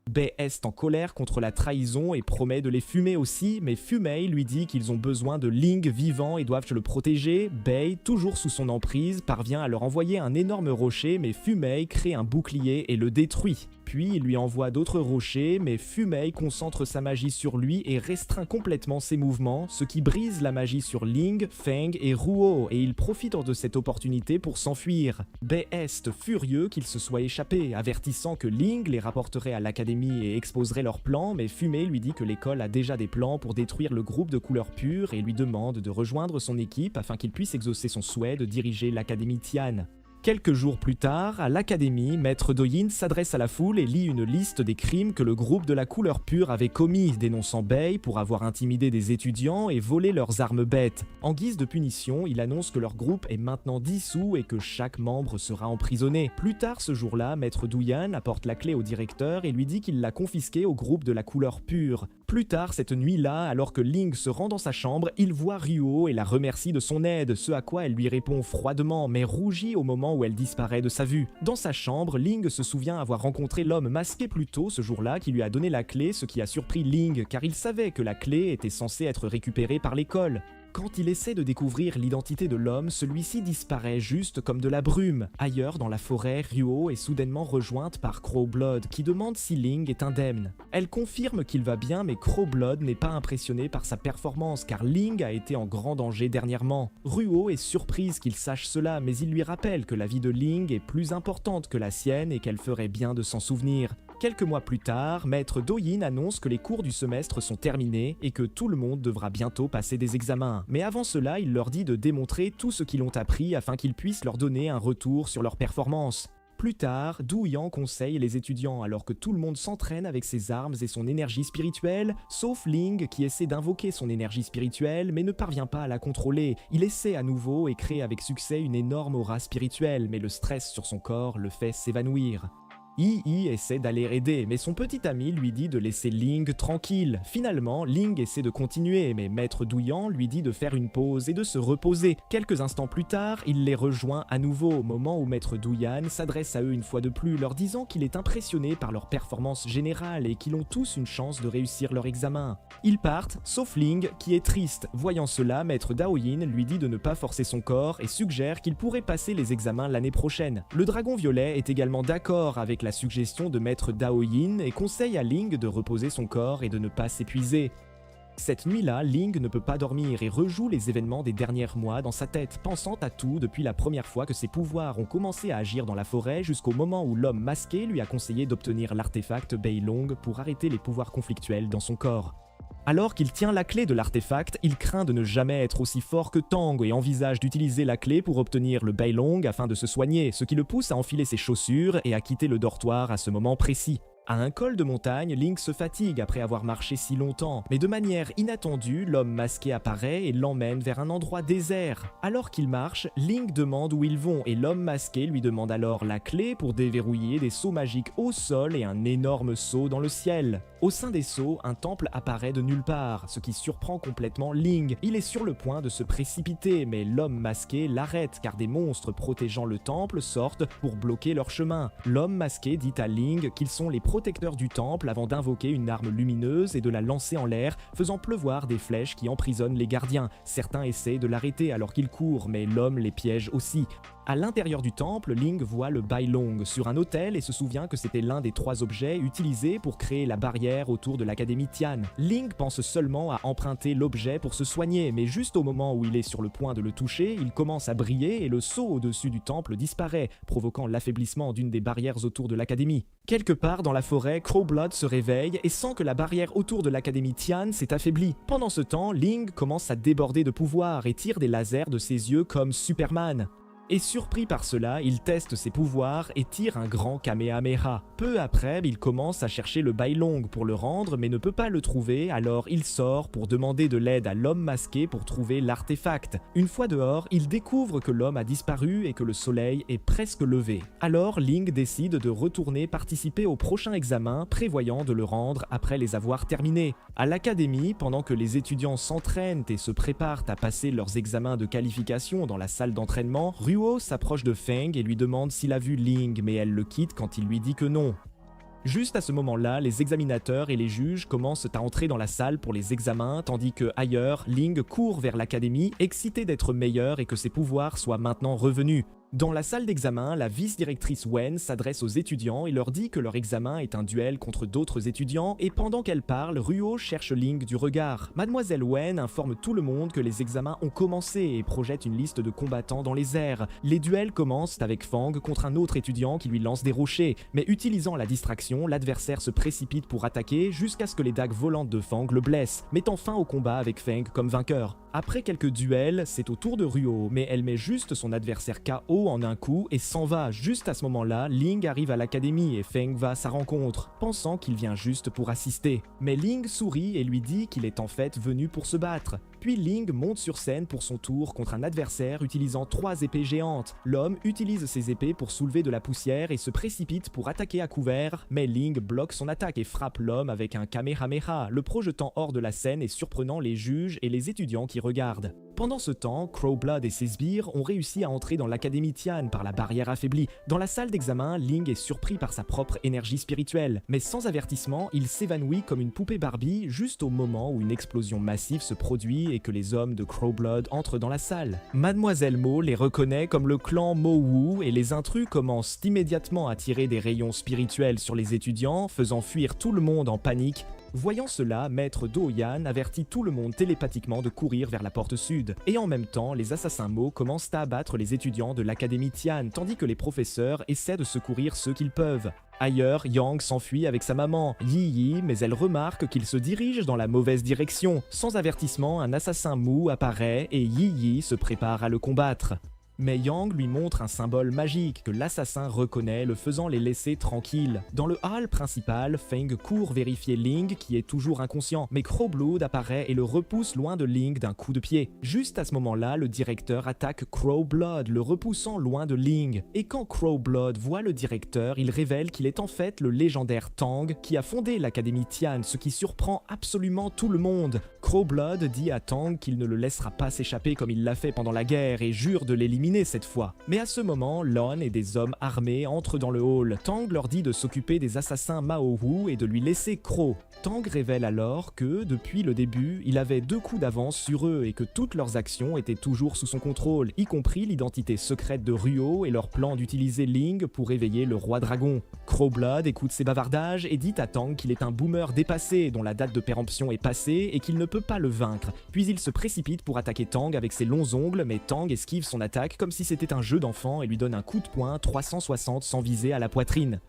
Bei est en colère contre la trahison et promet de les fumer aussi, mais Fu Mei lui dit qu'ils ont besoin de Ling vivant et doivent le protéger. Bei, toujours sous son emprise, parvient à leur envoyer un énorme rocher, mais Fu Mei crée un bouclier et le détruit. Puis il lui envoie d'autres rochers, mais Fu Mei concentre sa magie sur lui et restreint complètement ses mouvements, ce qui brise la magie sur Ling, Feng et Ruo, et il profite de cette opportunité pour s'enfuir. Bei est furieux qu'il se soit échappé, avertissant que Ling les rapporterait à l'académie et exposerait leurs plans, mais Fu Mei lui dit que l'école a déjà des plans pour détruire le groupe de couleur pure et lui demande de rejoindre son équipe afin qu'il puisse exaucer son souhait de diriger l'académie Tian. Quelques jours plus tard, à l'académie, Maître Doyin s'adresse à la foule et lit une liste des crimes que le groupe de la couleur pure avait commis, dénonçant Bei pour avoir intimidé des étudiants et volé leurs armes bêtes. En guise de punition, il annonce que leur groupe est maintenant dissous et que chaque membre sera emprisonné. Plus tard ce jour-là, Maître Doyin apporte la clé au directeur et lui dit qu'il l'a confisquée au groupe de la couleur pure. Plus tard cette nuit-là, alors que Ling se rend dans sa chambre, il voit Ryuo et la remercie de son aide, ce à quoi elle lui répond froidement mais rougit au moment où elle disparaît de sa vue. Dans sa chambre, Ling se souvient avoir rencontré l'homme masqué plus tôt ce jour-là qui lui a donné la clé, ce qui a surpris Ling car il savait que la clé était censée être récupérée par l'école. Quand il essaie de découvrir l'identité de l'homme, celui-ci disparaît juste comme de la brume. Ailleurs dans la forêt, Ryuo est soudainement rejointe par Crowblood qui demande si Ling est indemne. Elle confirme qu'il va bien mais Crowblood n'est pas impressionné par sa performance car Ling a été en grand danger dernièrement. Ryuo est surprise qu'il sache cela mais il lui rappelle que la vie de Ling est plus importante que la sienne et qu'elle ferait bien de s'en souvenir. Quelques mois plus tard, Maître Doyin annonce que les cours du semestre sont terminés et que tout le monde devra bientôt passer des examens. Mais avant cela, il leur dit de démontrer tout ce qu'ils ont appris afin qu'ils puissent leur donner un retour sur leur performance. Plus tard, Du-Yan conseille les étudiants alors que tout le monde s'entraîne avec ses armes et son énergie spirituelle, sauf Ling qui essaie d'invoquer son énergie spirituelle mais ne parvient pas à la contrôler. Il essaie à nouveau et crée avec succès une énorme aura spirituelle, mais le stress sur son corps le fait s'évanouir. Yi essaie d'aller aider, mais son petit ami lui dit de laisser Ling tranquille. Finalement, Ling essaie de continuer, mais Maître Du-Yan lui dit de faire une pause et de se reposer. Quelques instants plus tard, il les rejoint à nouveau, au moment où Maître Du-Yan s'adresse à eux une fois de plus, leur disant qu'il est impressionné par leur performance générale et qu'ils ont tous une chance de réussir leur examen. Ils partent, sauf Ling, qui est triste. Voyant cela, Maître Daoyin lui dit de ne pas forcer son corps et suggère qu'il pourrait passer les examens l'année prochaine. Le dragon violet est également d'accord avec la suggestion de Maître Daoyin et conseille à Ling de reposer son corps et de ne pas s'épuiser. Cette nuit-là, Ling ne peut pas dormir et rejoue les événements des derniers mois dans sa tête, pensant à tout depuis la première fois que ses pouvoirs ont commencé à agir dans la forêt jusqu'au moment où l'homme masqué lui a conseillé d'obtenir l'artefact Beilong pour arrêter les pouvoirs conflictuels dans son corps. Alors qu'il tient la clé de l'artefact, il craint de ne jamais être aussi fort que Tang et envisage d'utiliser la clé pour obtenir le Beilong afin de se soigner, ce qui le pousse à enfiler ses chaussures et à quitter le dortoir à ce moment précis. À un col de montagne, Ling se fatigue après avoir marché si longtemps, mais de manière inattendue, l'homme masqué apparaît et l'emmène vers un endroit désert. Alors qu'il marche, Ling demande où ils vont et l'homme masqué lui demande alors la clé pour déverrouiller des seaux magiques au sol et un énorme seau dans le ciel. Au sein des seaux, un temple apparaît de nulle part, ce qui surprend complètement Ling. Il est sur le point de se précipiter, mais l'homme masqué l'arrête car des monstres protégeant le temple sortent pour bloquer leur chemin. L'homme masqué dit à Ling qu'ils sont les protecteurs du temple avant d'invoquer une arme lumineuse et de la lancer en l'air, faisant pleuvoir des flèches qui emprisonnent les gardiens. Certains essaient de l'arrêter alors qu'il court, mais l'homme les piège aussi. À l'intérieur du temple, Ling voit le Beilong sur un autel et se souvient que c'était l'un des 3 objets utilisés pour créer la barrière autour de l'académie Tian. Ling pense seulement à emprunter l'objet pour se soigner, mais juste au moment où il est sur le point de le toucher, il commence à briller et le seau au-dessus du temple disparaît, provoquant l'affaiblissement d'une des barrières autour de l'académie. Quelque part dans la forêt, Crowblood se réveille et sent que la barrière autour de l'académie Tian s'est affaiblie. Pendant ce temps, Ling commence à déborder de pouvoir et tire des lasers de ses yeux comme Superman. Et surpris par cela, il teste ses pouvoirs et tire un grand Kamehameha. Peu après, il commence à chercher le Bailong pour le rendre mais ne peut pas le trouver, alors il sort pour demander de l'aide à l'homme masqué pour trouver l'artefact. Une fois dehors, il découvre que l'homme a disparu et que le soleil est presque levé. Alors Ling décide de retourner participer au prochain examen, prévoyant de le rendre après les avoir terminés. À l'académie, pendant que les étudiants s'entraînent et se préparent à passer leurs examens de qualification dans la salle d'entraînement, Ruo s'approche de Feng et lui demande s'il a vu Ling, mais elle le quitte quand il lui dit que non. Juste à ce moment-là, les examinateurs et les juges commencent à entrer dans la salle pour les examens, tandis que ailleurs, Ling court vers l'académie, excité d'être meilleur et que ses pouvoirs soient maintenant revenus. Dans la salle d'examen, la vice-directrice Wen s'adresse aux étudiants et leur dit que leur examen est un duel contre d'autres étudiants, et pendant qu'elle parle, Ruo cherche Ling du regard. Mademoiselle Wen informe tout le monde que les examens ont commencé et projette une liste de combattants dans les airs. Les duels commencent avec Fang contre un autre étudiant qui lui lance des rochers, mais utilisant la distraction, l'adversaire se précipite pour attaquer jusqu'à ce que les dagues volantes de Fang le blessent, mettant fin au combat avec Feng comme vainqueur. Après quelques duels, c'est au tour de Ruo, mais elle met juste son adversaire KO en un coup et s'en va. Juste à ce moment-là, Ling arrive à l'académie et Feng va à sa rencontre, pensant qu'il vient juste pour assister. Mais Ling sourit et lui dit qu'il est en fait venu pour se battre. Puis Ling monte sur scène pour son tour contre un adversaire utilisant 3 épées géantes. L'homme utilise ses épées pour soulever de la poussière et se précipite pour attaquer à couvert, mais Ling bloque son attaque et frappe l'homme avec un Kamehameha, le projetant hors de la scène et surprenant les juges et les étudiants qui regardent. Pendant ce temps, Crowblood et ses sbires ont réussi à entrer dans l'académie Tian par la barrière affaiblie. Dans la salle d'examen, Ling est surpris par sa propre énergie spirituelle, mais sans avertissement, il s'évanouit comme une poupée Barbie juste au moment où une explosion massive se produit et que les hommes de Crowblood entrent dans la salle. Mademoiselle Mo les reconnaît comme le clan Mo Wu et les intrus commencent immédiatement à tirer des rayons spirituels sur les étudiants, faisant fuir tout le monde en panique. Voyant cela, Maître Do Yan avertit tout le monde télépathiquement de courir vers la porte sud. Et en même temps, les assassins Mo commencent à abattre les étudiants de l'académie Tian, tandis que les professeurs essaient de secourir ceux qu'ils peuvent. Ailleurs, Yang s'enfuit avec sa maman, Yi, mais elle remarque qu'il se dirige dans la mauvaise direction. Sans avertissement, un assassin Mu apparaît et Yi se prépare à le combattre. Mais Yang lui montre un symbole magique que l'assassin reconnaît, le faisant les laisser tranquilles. Dans le hall principal, Feng court vérifier Ling qui est toujours inconscient, mais Crowblood apparaît et le repousse loin de Ling d'un coup de pied. Juste à ce moment-là, le directeur attaque Crowblood, le repoussant loin de Ling. Et quand Crowblood voit le directeur, il révèle qu'il est en fait le légendaire Tang qui a fondé l'académie Tian, ce qui surprend absolument tout le monde. Crowblood dit à Tang qu'il ne le laissera pas s'échapper comme il l'a fait pendant la guerre et jure de l'éliminer cette fois. Mais à ce moment, Lon et des hommes armés entrent dans le hall. Tang leur dit de s'occuper des assassins Mao Wu et de lui laisser Crow. Tang révèle alors que, depuis le début, il avait 2 coups d'avance sur eux et que toutes leurs actions étaient toujours sous son contrôle, y compris l'identité secrète de Ruo et leur plan d'utiliser Ling pour éveiller le roi dragon. Crowblood écoute ces bavardages et dit à Tang qu'il est un boomer dépassé dont la date de péremption est passée et qu'il ne peut pas le vaincre. Puis il se précipite pour attaquer Tang avec ses longs ongles, mais Tang esquive son attaque comme si c'était un jeu d'enfant et lui donne un coup de poing 360 sans viser à la poitrine.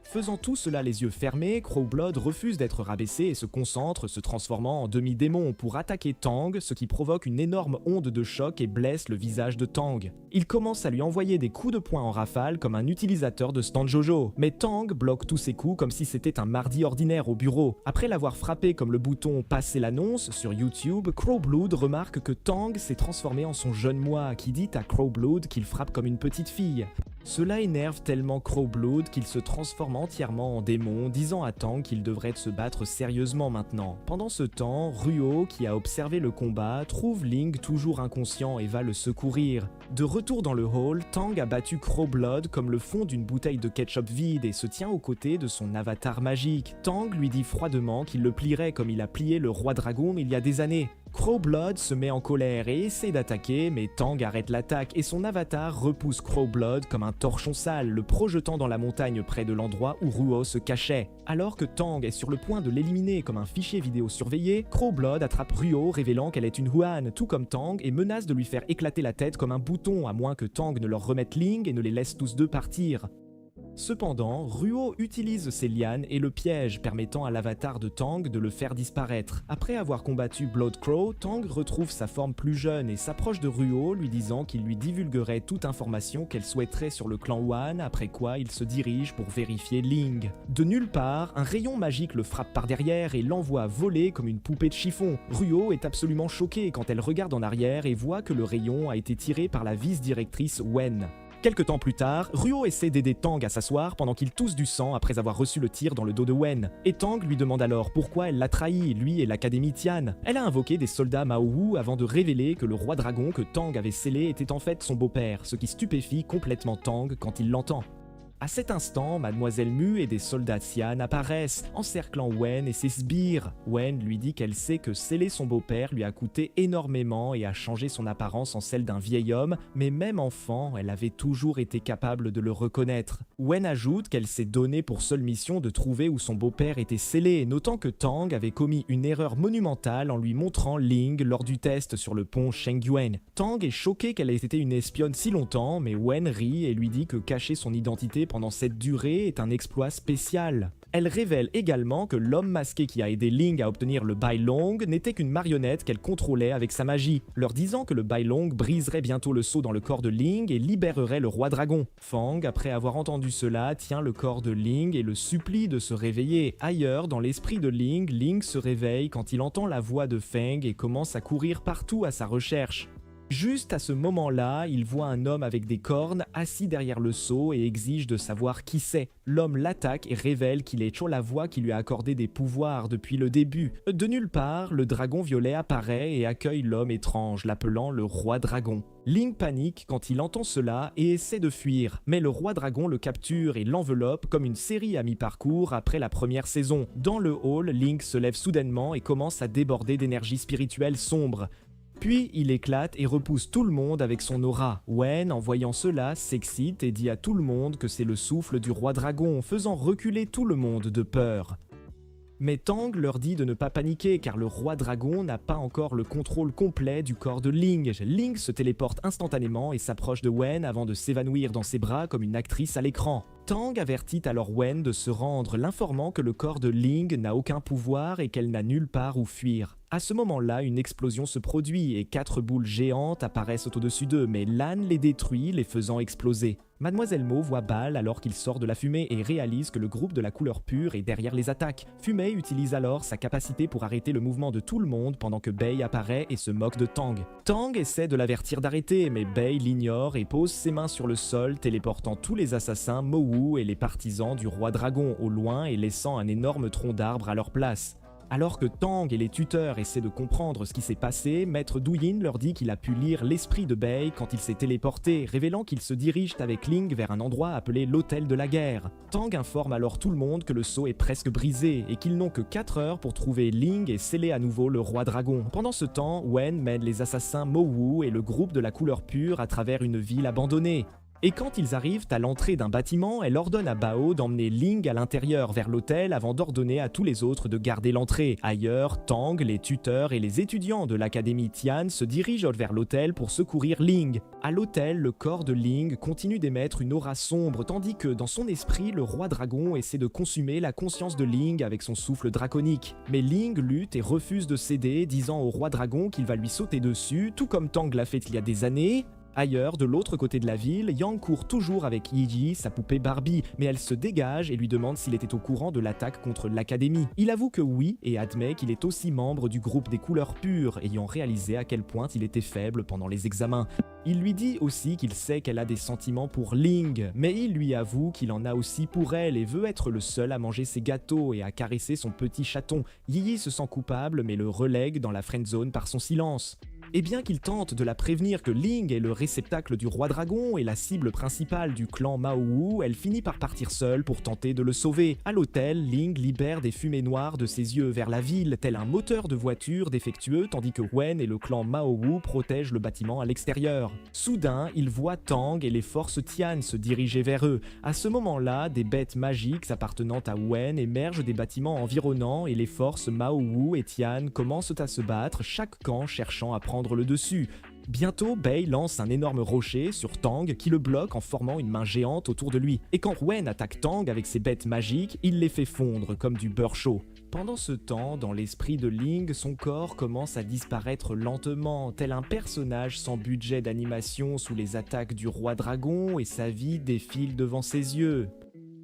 Faisant tout cela les yeux fermés, Crowblood refuse d'être rabaissé et se concentre, se transformant en demi-démon pour attaquer Tang, ce qui provoque une énorme onde de choc et blesse le visage de Tang. Il commence à lui envoyer des coups de poing en rafale comme un utilisateur de stand Jojo, mais Tang bloque tous ses coups comme si c'était un mardi ordinaire au bureau. Après l'avoir frappé comme le bouton « Passer l'annonce » sur YouTube, Crowblood remarque que Tang s'est transformé en son jeune moi, qui dit à Crowblood qu'il frappe comme une petite fille. Cela énerve tellement Crowblood qu'il se transforme entièrement en démon, disant à Tang qu'il devrait se battre sérieusement maintenant. Pendant ce temps, Ruo, qui a observé le combat, trouve Ling toujours inconscient et va le secourir. De retour dans le hall, Tang a battu Crowblood comme le fond d'une bouteille de ketchup vide et se tient aux côtés de son avatar magique. Tang lui dit froidement qu'il le plierait comme il a plié le roi dragon il y a des années. Crowblood se met en colère et essaie d'attaquer, mais Tang arrête l'attaque et son avatar repousse Crowblood comme un torchon sale, le projetant dans la montagne près de l'endroit où Ruo se cachait. Alors que Tang est sur le point de l'éliminer comme un fichier vidéo surveillé, Crowblood attrape Ruo révélant qu'elle est une Huan, tout comme Tang, et menace de lui faire éclater la tête comme un bouton à moins que Tang ne leur remette Ling et ne les laisse tous deux partir. Cependant, Ruo utilise ces lianes et le piège, permettant à l'avatar de Tang de le faire disparaître. Après avoir combattu Bloodcrow, Tang retrouve sa forme plus jeune et s'approche de Ruo, lui disant qu'il lui divulguerait toute information qu'elle souhaiterait sur le clan Wan, après quoi il se dirige pour vérifier Ling. De nulle part, un rayon magique le frappe par derrière et l'envoie voler comme une poupée de chiffon. Ruo est absolument choquée quand elle regarde en arrière et voit que le rayon a été tiré par la vice-directrice Wen. Quelque temps plus tard, Ruo essaie d'aider Tang à s'asseoir pendant qu'il tousse du sang après avoir reçu le tir dans le dos de Wen. Et Tang lui demande alors pourquoi elle l'a trahi, lui et l'Académie Tian. Elle a invoqué des soldats Mao Wu avant de révéler que le roi dragon que Tang avait scellé était en fait son beau-père, ce qui stupéfie complètement Tang quand il l'entend. À cet instant, Mademoiselle Mu et des soldats Tian apparaissent, encerclant Wen et ses sbires. Wen lui dit qu'elle sait que sceller son beau-père lui a coûté énormément et a changé son apparence en celle d'un vieil homme, mais même enfant, elle avait toujours été capable de le reconnaître. Wen ajoute qu'elle s'est donnée pour seule mission de trouver où son beau-père était scellé, notant que Tang avait commis une erreur monumentale en lui montrant Ling lors du test sur le pont Shengyuan. Tang est choquée qu'elle ait été une espionne si longtemps, mais Wen rit et lui dit que cacher son identité pendant cette durée est un exploit spécial. Elle révèle également que l'homme masqué qui a aidé Ling à obtenir le Bai Long n'était qu'une marionnette qu'elle contrôlait avec sa magie, leur disant que le Bai Long briserait bientôt le sceau dans le corps de Ling et libérerait le roi dragon. Fang, après avoir entendu cela, tient le corps de Ling et le supplie de se réveiller. Ailleurs, dans l'esprit de Ling, Ling se réveille quand il entend la voix de Feng et commence à courir partout à sa recherche. Juste à ce moment-là, il voit un homme avec des cornes assis derrière le seau et exige de savoir qui c'est. L'homme l'attaque et révèle qu'il est Cholavoie qui lui a accordé des pouvoirs depuis le début. De nulle part, le dragon violet apparaît et accueille l'homme étrange, l'appelant le roi dragon. Ling panique quand il entend cela et essaie de fuir, mais le roi dragon le capture et l'enveloppe comme une série à mi-parcours après la première saison. Dans le hall, Ling se lève soudainement et commence à déborder d'énergie spirituelle sombre. Puis il éclate et repousse tout le monde avec son aura. Wen, en voyant cela, s'excite et dit à tout le monde que c'est le souffle du roi dragon, faisant reculer tout le monde de peur. Mais Tang leur dit de ne pas paniquer car le roi dragon n'a pas encore le contrôle complet du corps de Ling. Ling se téléporte instantanément et s'approche de Wen avant de s'évanouir dans ses bras comme une actrice à l'écran. Tang avertit alors Wen de se rendre, l'informant que le corps de Ling n'a aucun pouvoir et qu'elle n'a nulle part où fuir. À ce moment-là, une explosion se produit et 4 boules géantes apparaissent au-dessus d'eux, mais Lan les détruit, les faisant exploser. Mademoiselle Mo voit Bal alors qu'il sort de la fumée et réalise que le groupe de la couleur pure est derrière les attaques. Fumei utilise alors sa capacité pour arrêter le mouvement de tout le monde pendant que Bei apparaît et se moque de Tang. Tang essaie de l'avertir d'arrêter, mais Bei l'ignore et pose ses mains sur le sol, téléportant tous les assassins Mowu et les partisans du roi dragon au loin et laissant un énorme tronc d'arbre à leur place. Alors que Tang et les tuteurs essaient de comprendre ce qui s'est passé, Maître Douyin leur dit qu'il a pu lire l'esprit de Bei quand il s'est téléporté, révélant qu'ils se dirigent avec Ling vers un endroit appelé l'Hôtel de la Guerre. Tang informe alors tout le monde que le sceau est presque brisé et qu'ils n'ont que 4 heures pour trouver Ling et sceller à nouveau le roi dragon. Pendant ce temps, Wen mène les assassins Mowu et le groupe de la couleur pure à travers une ville abandonnée. Et quand ils arrivent à l'entrée d'un bâtiment, elle ordonne à Bao d'emmener Ling à l'intérieur vers l'hôtel avant d'ordonner à tous les autres de garder l'entrée. Ailleurs, Tang, les tuteurs et les étudiants de l'Académie Tian se dirigent vers l'hôtel pour secourir Ling. À l'hôtel, le corps de Ling continue d'émettre une aura sombre, tandis que dans son esprit, le roi dragon essaie de consumer la conscience de Ling avec son souffle draconique. Mais Ling lutte et refuse de céder, disant au roi dragon qu'il va lui sauter dessus, tout comme Tang l'a fait il y a des années. Ailleurs, de l'autre côté de la ville, Yang court toujours avec Yiji, sa poupée Barbie, mais elle se dégage et lui demande s'il était au courant de l'attaque contre l'Académie. Il avoue que oui et admet qu'il est aussi membre du groupe des couleurs pures, ayant réalisé à quel point il était faible pendant les examens. Il lui dit aussi qu'il sait qu'elle a des sentiments pour Ling, mais il lui avoue qu'il en a aussi pour elle et veut être le seul à manger ses gâteaux et à caresser son petit chaton. Yi se sent coupable mais le relègue dans la friendzone par son silence. Et bien qu'il tente de la prévenir que Ling est le réceptacle du roi dragon et la cible principale du clan Mao Wu, elle finit par partir seule pour tenter de le sauver. À l'hôtel, Ling libère des fumées noires de ses yeux vers la ville, tel un moteur de voiture défectueux, tandis que Wen et le clan Mao Wu protègent le bâtiment à l'extérieur. Soudain, ils voient Tang et les forces Tian se diriger vers eux. À ce moment-là, des bêtes magiques appartenant à Wen émergent des bâtiments environnants et les forces Mao Wu et Tian commencent à se battre, chaque camp cherchant à prendre le dessus. Bientôt, Bei lance un énorme rocher sur Tang qui le bloque en formant une main géante autour de lui. Et quand Wen attaque Tang avec ses bêtes magiques, il les fait fondre comme du beurre chaud. Pendant ce temps, dans l'esprit de Ling, son corps commence à disparaître lentement, tel un personnage sans budget d'animation sous les attaques du roi dragon et sa vie défile devant ses yeux.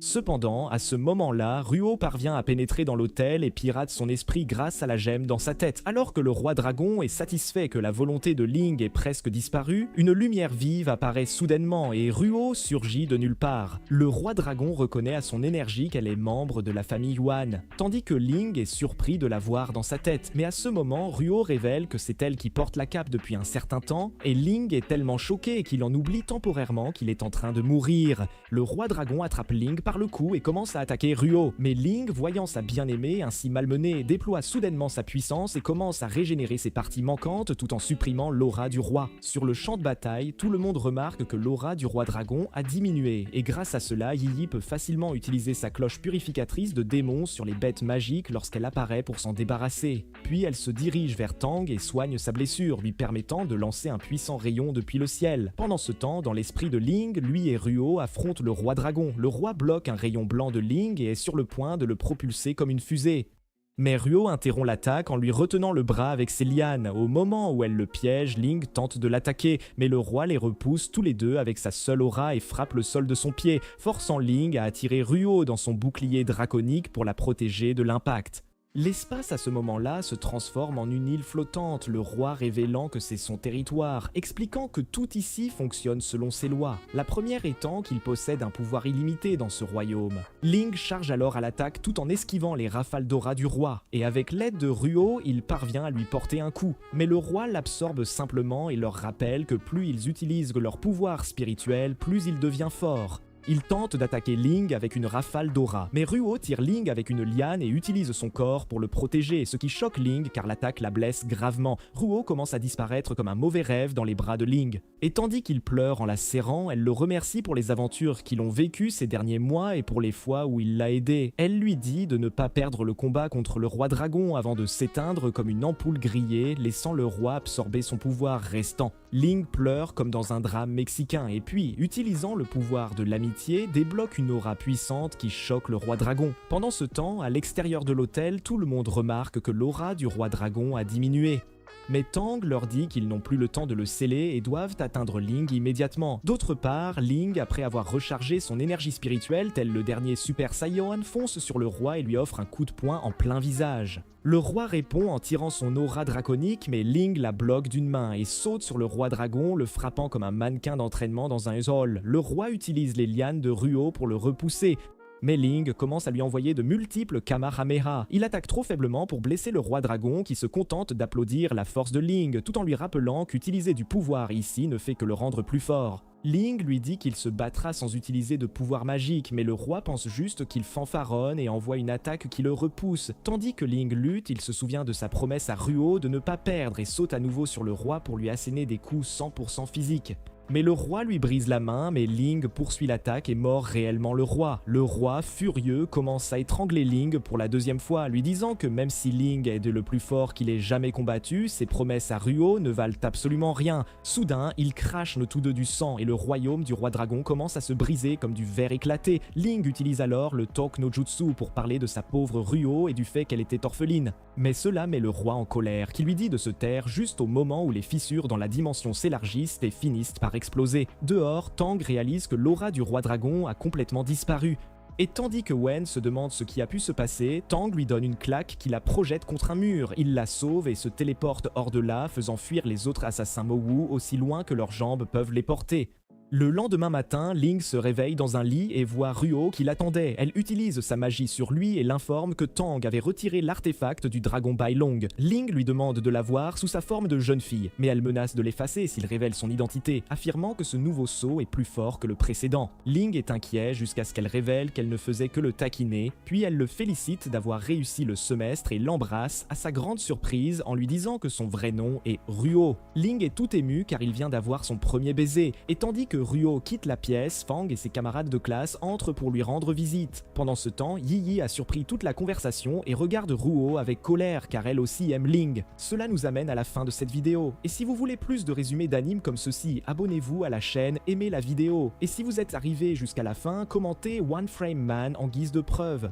Cependant, à ce moment-là, Ruo parvient à pénétrer dans l'hôtel et pirate son esprit grâce à la gemme dans sa tête. Alors que le roi dragon est satisfait que la volonté de Ling ait presque disparu, une lumière vive apparaît soudainement et Ruo surgit de nulle part. Le roi dragon reconnaît à son énergie qu'elle est membre de la famille Yuan, tandis que Ling est surpris de la voir dans sa tête. Mais à ce moment, Ruo révèle que c'est elle qui porte la cape depuis un certain temps, et Ling est tellement choqué qu'il en oublie temporairement qu'il est en train de mourir. Le roi dragon attrape Ling par le cou et commence à attaquer Ruo, mais Ling, voyant sa bien-aimée ainsi malmenée, déploie soudainement sa puissance et commence à régénérer ses parties manquantes tout en supprimant l'aura du roi. Sur le champ de bataille, tout le monde remarque que l'aura du roi dragon a diminué, et grâce à cela, Yi Yi peut facilement utiliser sa cloche purificatrice de démons sur les bêtes magiques lorsqu'elle apparaît pour s'en débarrasser. Puis elle se dirige vers Tang et soigne sa blessure, lui permettant de lancer un puissant rayon depuis le ciel. Pendant ce temps, dans l'esprit de Ling, lui et Ruo affrontent le roi dragon. Le roi bloque un rayon blanc de Ling et est sur le point de le propulser comme une fusée. Mais Ruo interrompt l'attaque en lui retenant le bras avec ses lianes. Au moment où elle le piège, Ling tente de l'attaquer, mais le roi les repousse tous les deux avec sa seule aura et frappe le sol de son pied, forçant Ling à attirer Ruo dans son bouclier draconique pour la protéger de l'impact. L'espace à ce moment-là se transforme en une île flottante, le roi révélant que c'est son territoire, expliquant que tout ici fonctionne selon ses lois, la première étant qu'il possède un pouvoir illimité dans ce royaume. Ling charge alors à l'attaque tout en esquivant les rafales d'aura du roi, et avec l'aide de Ruo, il parvient à lui porter un coup. Mais le roi l'absorbe simplement et leur rappelle que plus ils utilisent leur pouvoir spirituel, plus il devient fort. Il tente d'attaquer Ling avec une rafale d'aura, mais Ruo tire Ling avec une liane et utilise son corps pour le protéger, ce qui choque Ling car l'attaque la blesse gravement. Ruo commence à disparaître comme un mauvais rêve dans les bras de Ling. Et tandis qu'il pleure en la serrant, elle le remercie pour les aventures qu'ils ont vécues ces derniers mois et pour les fois où il l'a aidé. Elle lui dit de ne pas perdre le combat contre le roi dragon avant de s'éteindre comme une ampoule grillée, laissant le roi absorber son pouvoir restant. Ling pleure comme dans un drame mexicain et puis, utilisant le pouvoir de l'amitié, débloque une aura puissante qui choque le roi dragon. Pendant ce temps, à l'extérieur de l'hôtel, tout le monde remarque que l'aura du roi dragon a diminué. Mais Tang leur dit qu'ils n'ont plus le temps de le sceller et doivent atteindre Ling immédiatement. D'autre part, Ling, après avoir rechargé son énergie spirituelle, tel le dernier Super Saiyan, fonce sur le roi et lui offre un coup de poing en plein visage. Le roi répond en tirant son aura draconique, mais Ling la bloque d'une main et saute sur le roi dragon, le frappant comme un mannequin d'entraînement dans un hall. Le roi utilise les lianes de Ruo pour le repousser. Mais Ling commence à lui envoyer de multiples Kamehameha. Il attaque trop faiblement pour blesser le roi dragon qui se contente d'applaudir la force de Ling, tout en lui rappelant qu'utiliser du pouvoir ici ne fait que le rendre plus fort. Ling lui dit qu'il se battra sans utiliser de pouvoir magique, mais le roi pense juste qu'il fanfaronne et envoie une attaque qui le repousse. Tandis que Ling lutte, il se souvient de sa promesse à Ruo de ne pas perdre et saute à nouveau sur le roi pour lui asséner des coups 100% physiques. Mais le roi lui brise la main, mais Ling poursuit l'attaque et mord réellement le roi. Le roi, furieux, commence à étrangler Ling pour la deuxième fois, lui disant que même si Ling est le plus fort qu'il ait jamais combattu, ses promesses à Ruo ne valent absolument rien. Soudain, ils crachent tous deux du sang et le royaume du roi dragon commence à se briser comme du verre éclaté. Ling utilise alors le Talk no Jutsu pour parler de sa pauvre Ruo et du fait qu'elle était orpheline. Mais cela met le roi en colère, qui lui dit de se taire juste au moment où les fissures dans la dimension s'élargissent et finissent par exploser. Dehors, Tang réalise que l'aura du roi dragon a complètement disparu. Et tandis que Wen se demande ce qui a pu se passer, Tang lui donne une claque qui la projette contre un mur. Il la sauve et se téléporte hors de là, faisant fuir les autres assassins Mowu aussi loin que leurs jambes peuvent les porter. Le lendemain matin, Ling se réveille dans un lit et voit Ruo qui l'attendait. Elle utilise sa magie sur lui et l'informe que Tang avait retiré l'artefact du dragon Bailong. Ling lui demande de la voir sous sa forme de jeune fille, mais elle menace de l'effacer s'il révèle son identité, affirmant que ce nouveau sceau est plus fort que le précédent. Ling est inquiet jusqu'à ce qu'elle révèle qu'elle ne faisait que le taquiner, puis elle le félicite d'avoir réussi le semestre et l'embrasse à sa grande surprise en lui disant que son vrai nom est Ruo. Ling est tout ému car il vient d'avoir son premier baiser, et tandis que Ruo quitte la pièce, Fang et ses camarades de classe entrent pour lui rendre visite. Pendant ce temps, Yi Yi a surpris toute la conversation et regarde Ruo avec colère car elle aussi aime Ling. Cela nous amène à la fin de cette vidéo. Et si vous voulez plus de résumés d'animes comme ceci, abonnez-vous à la chaîne, aimez la vidéo. Et si vous êtes arrivé jusqu'à la fin, commentez One Frame Man en guise de preuve.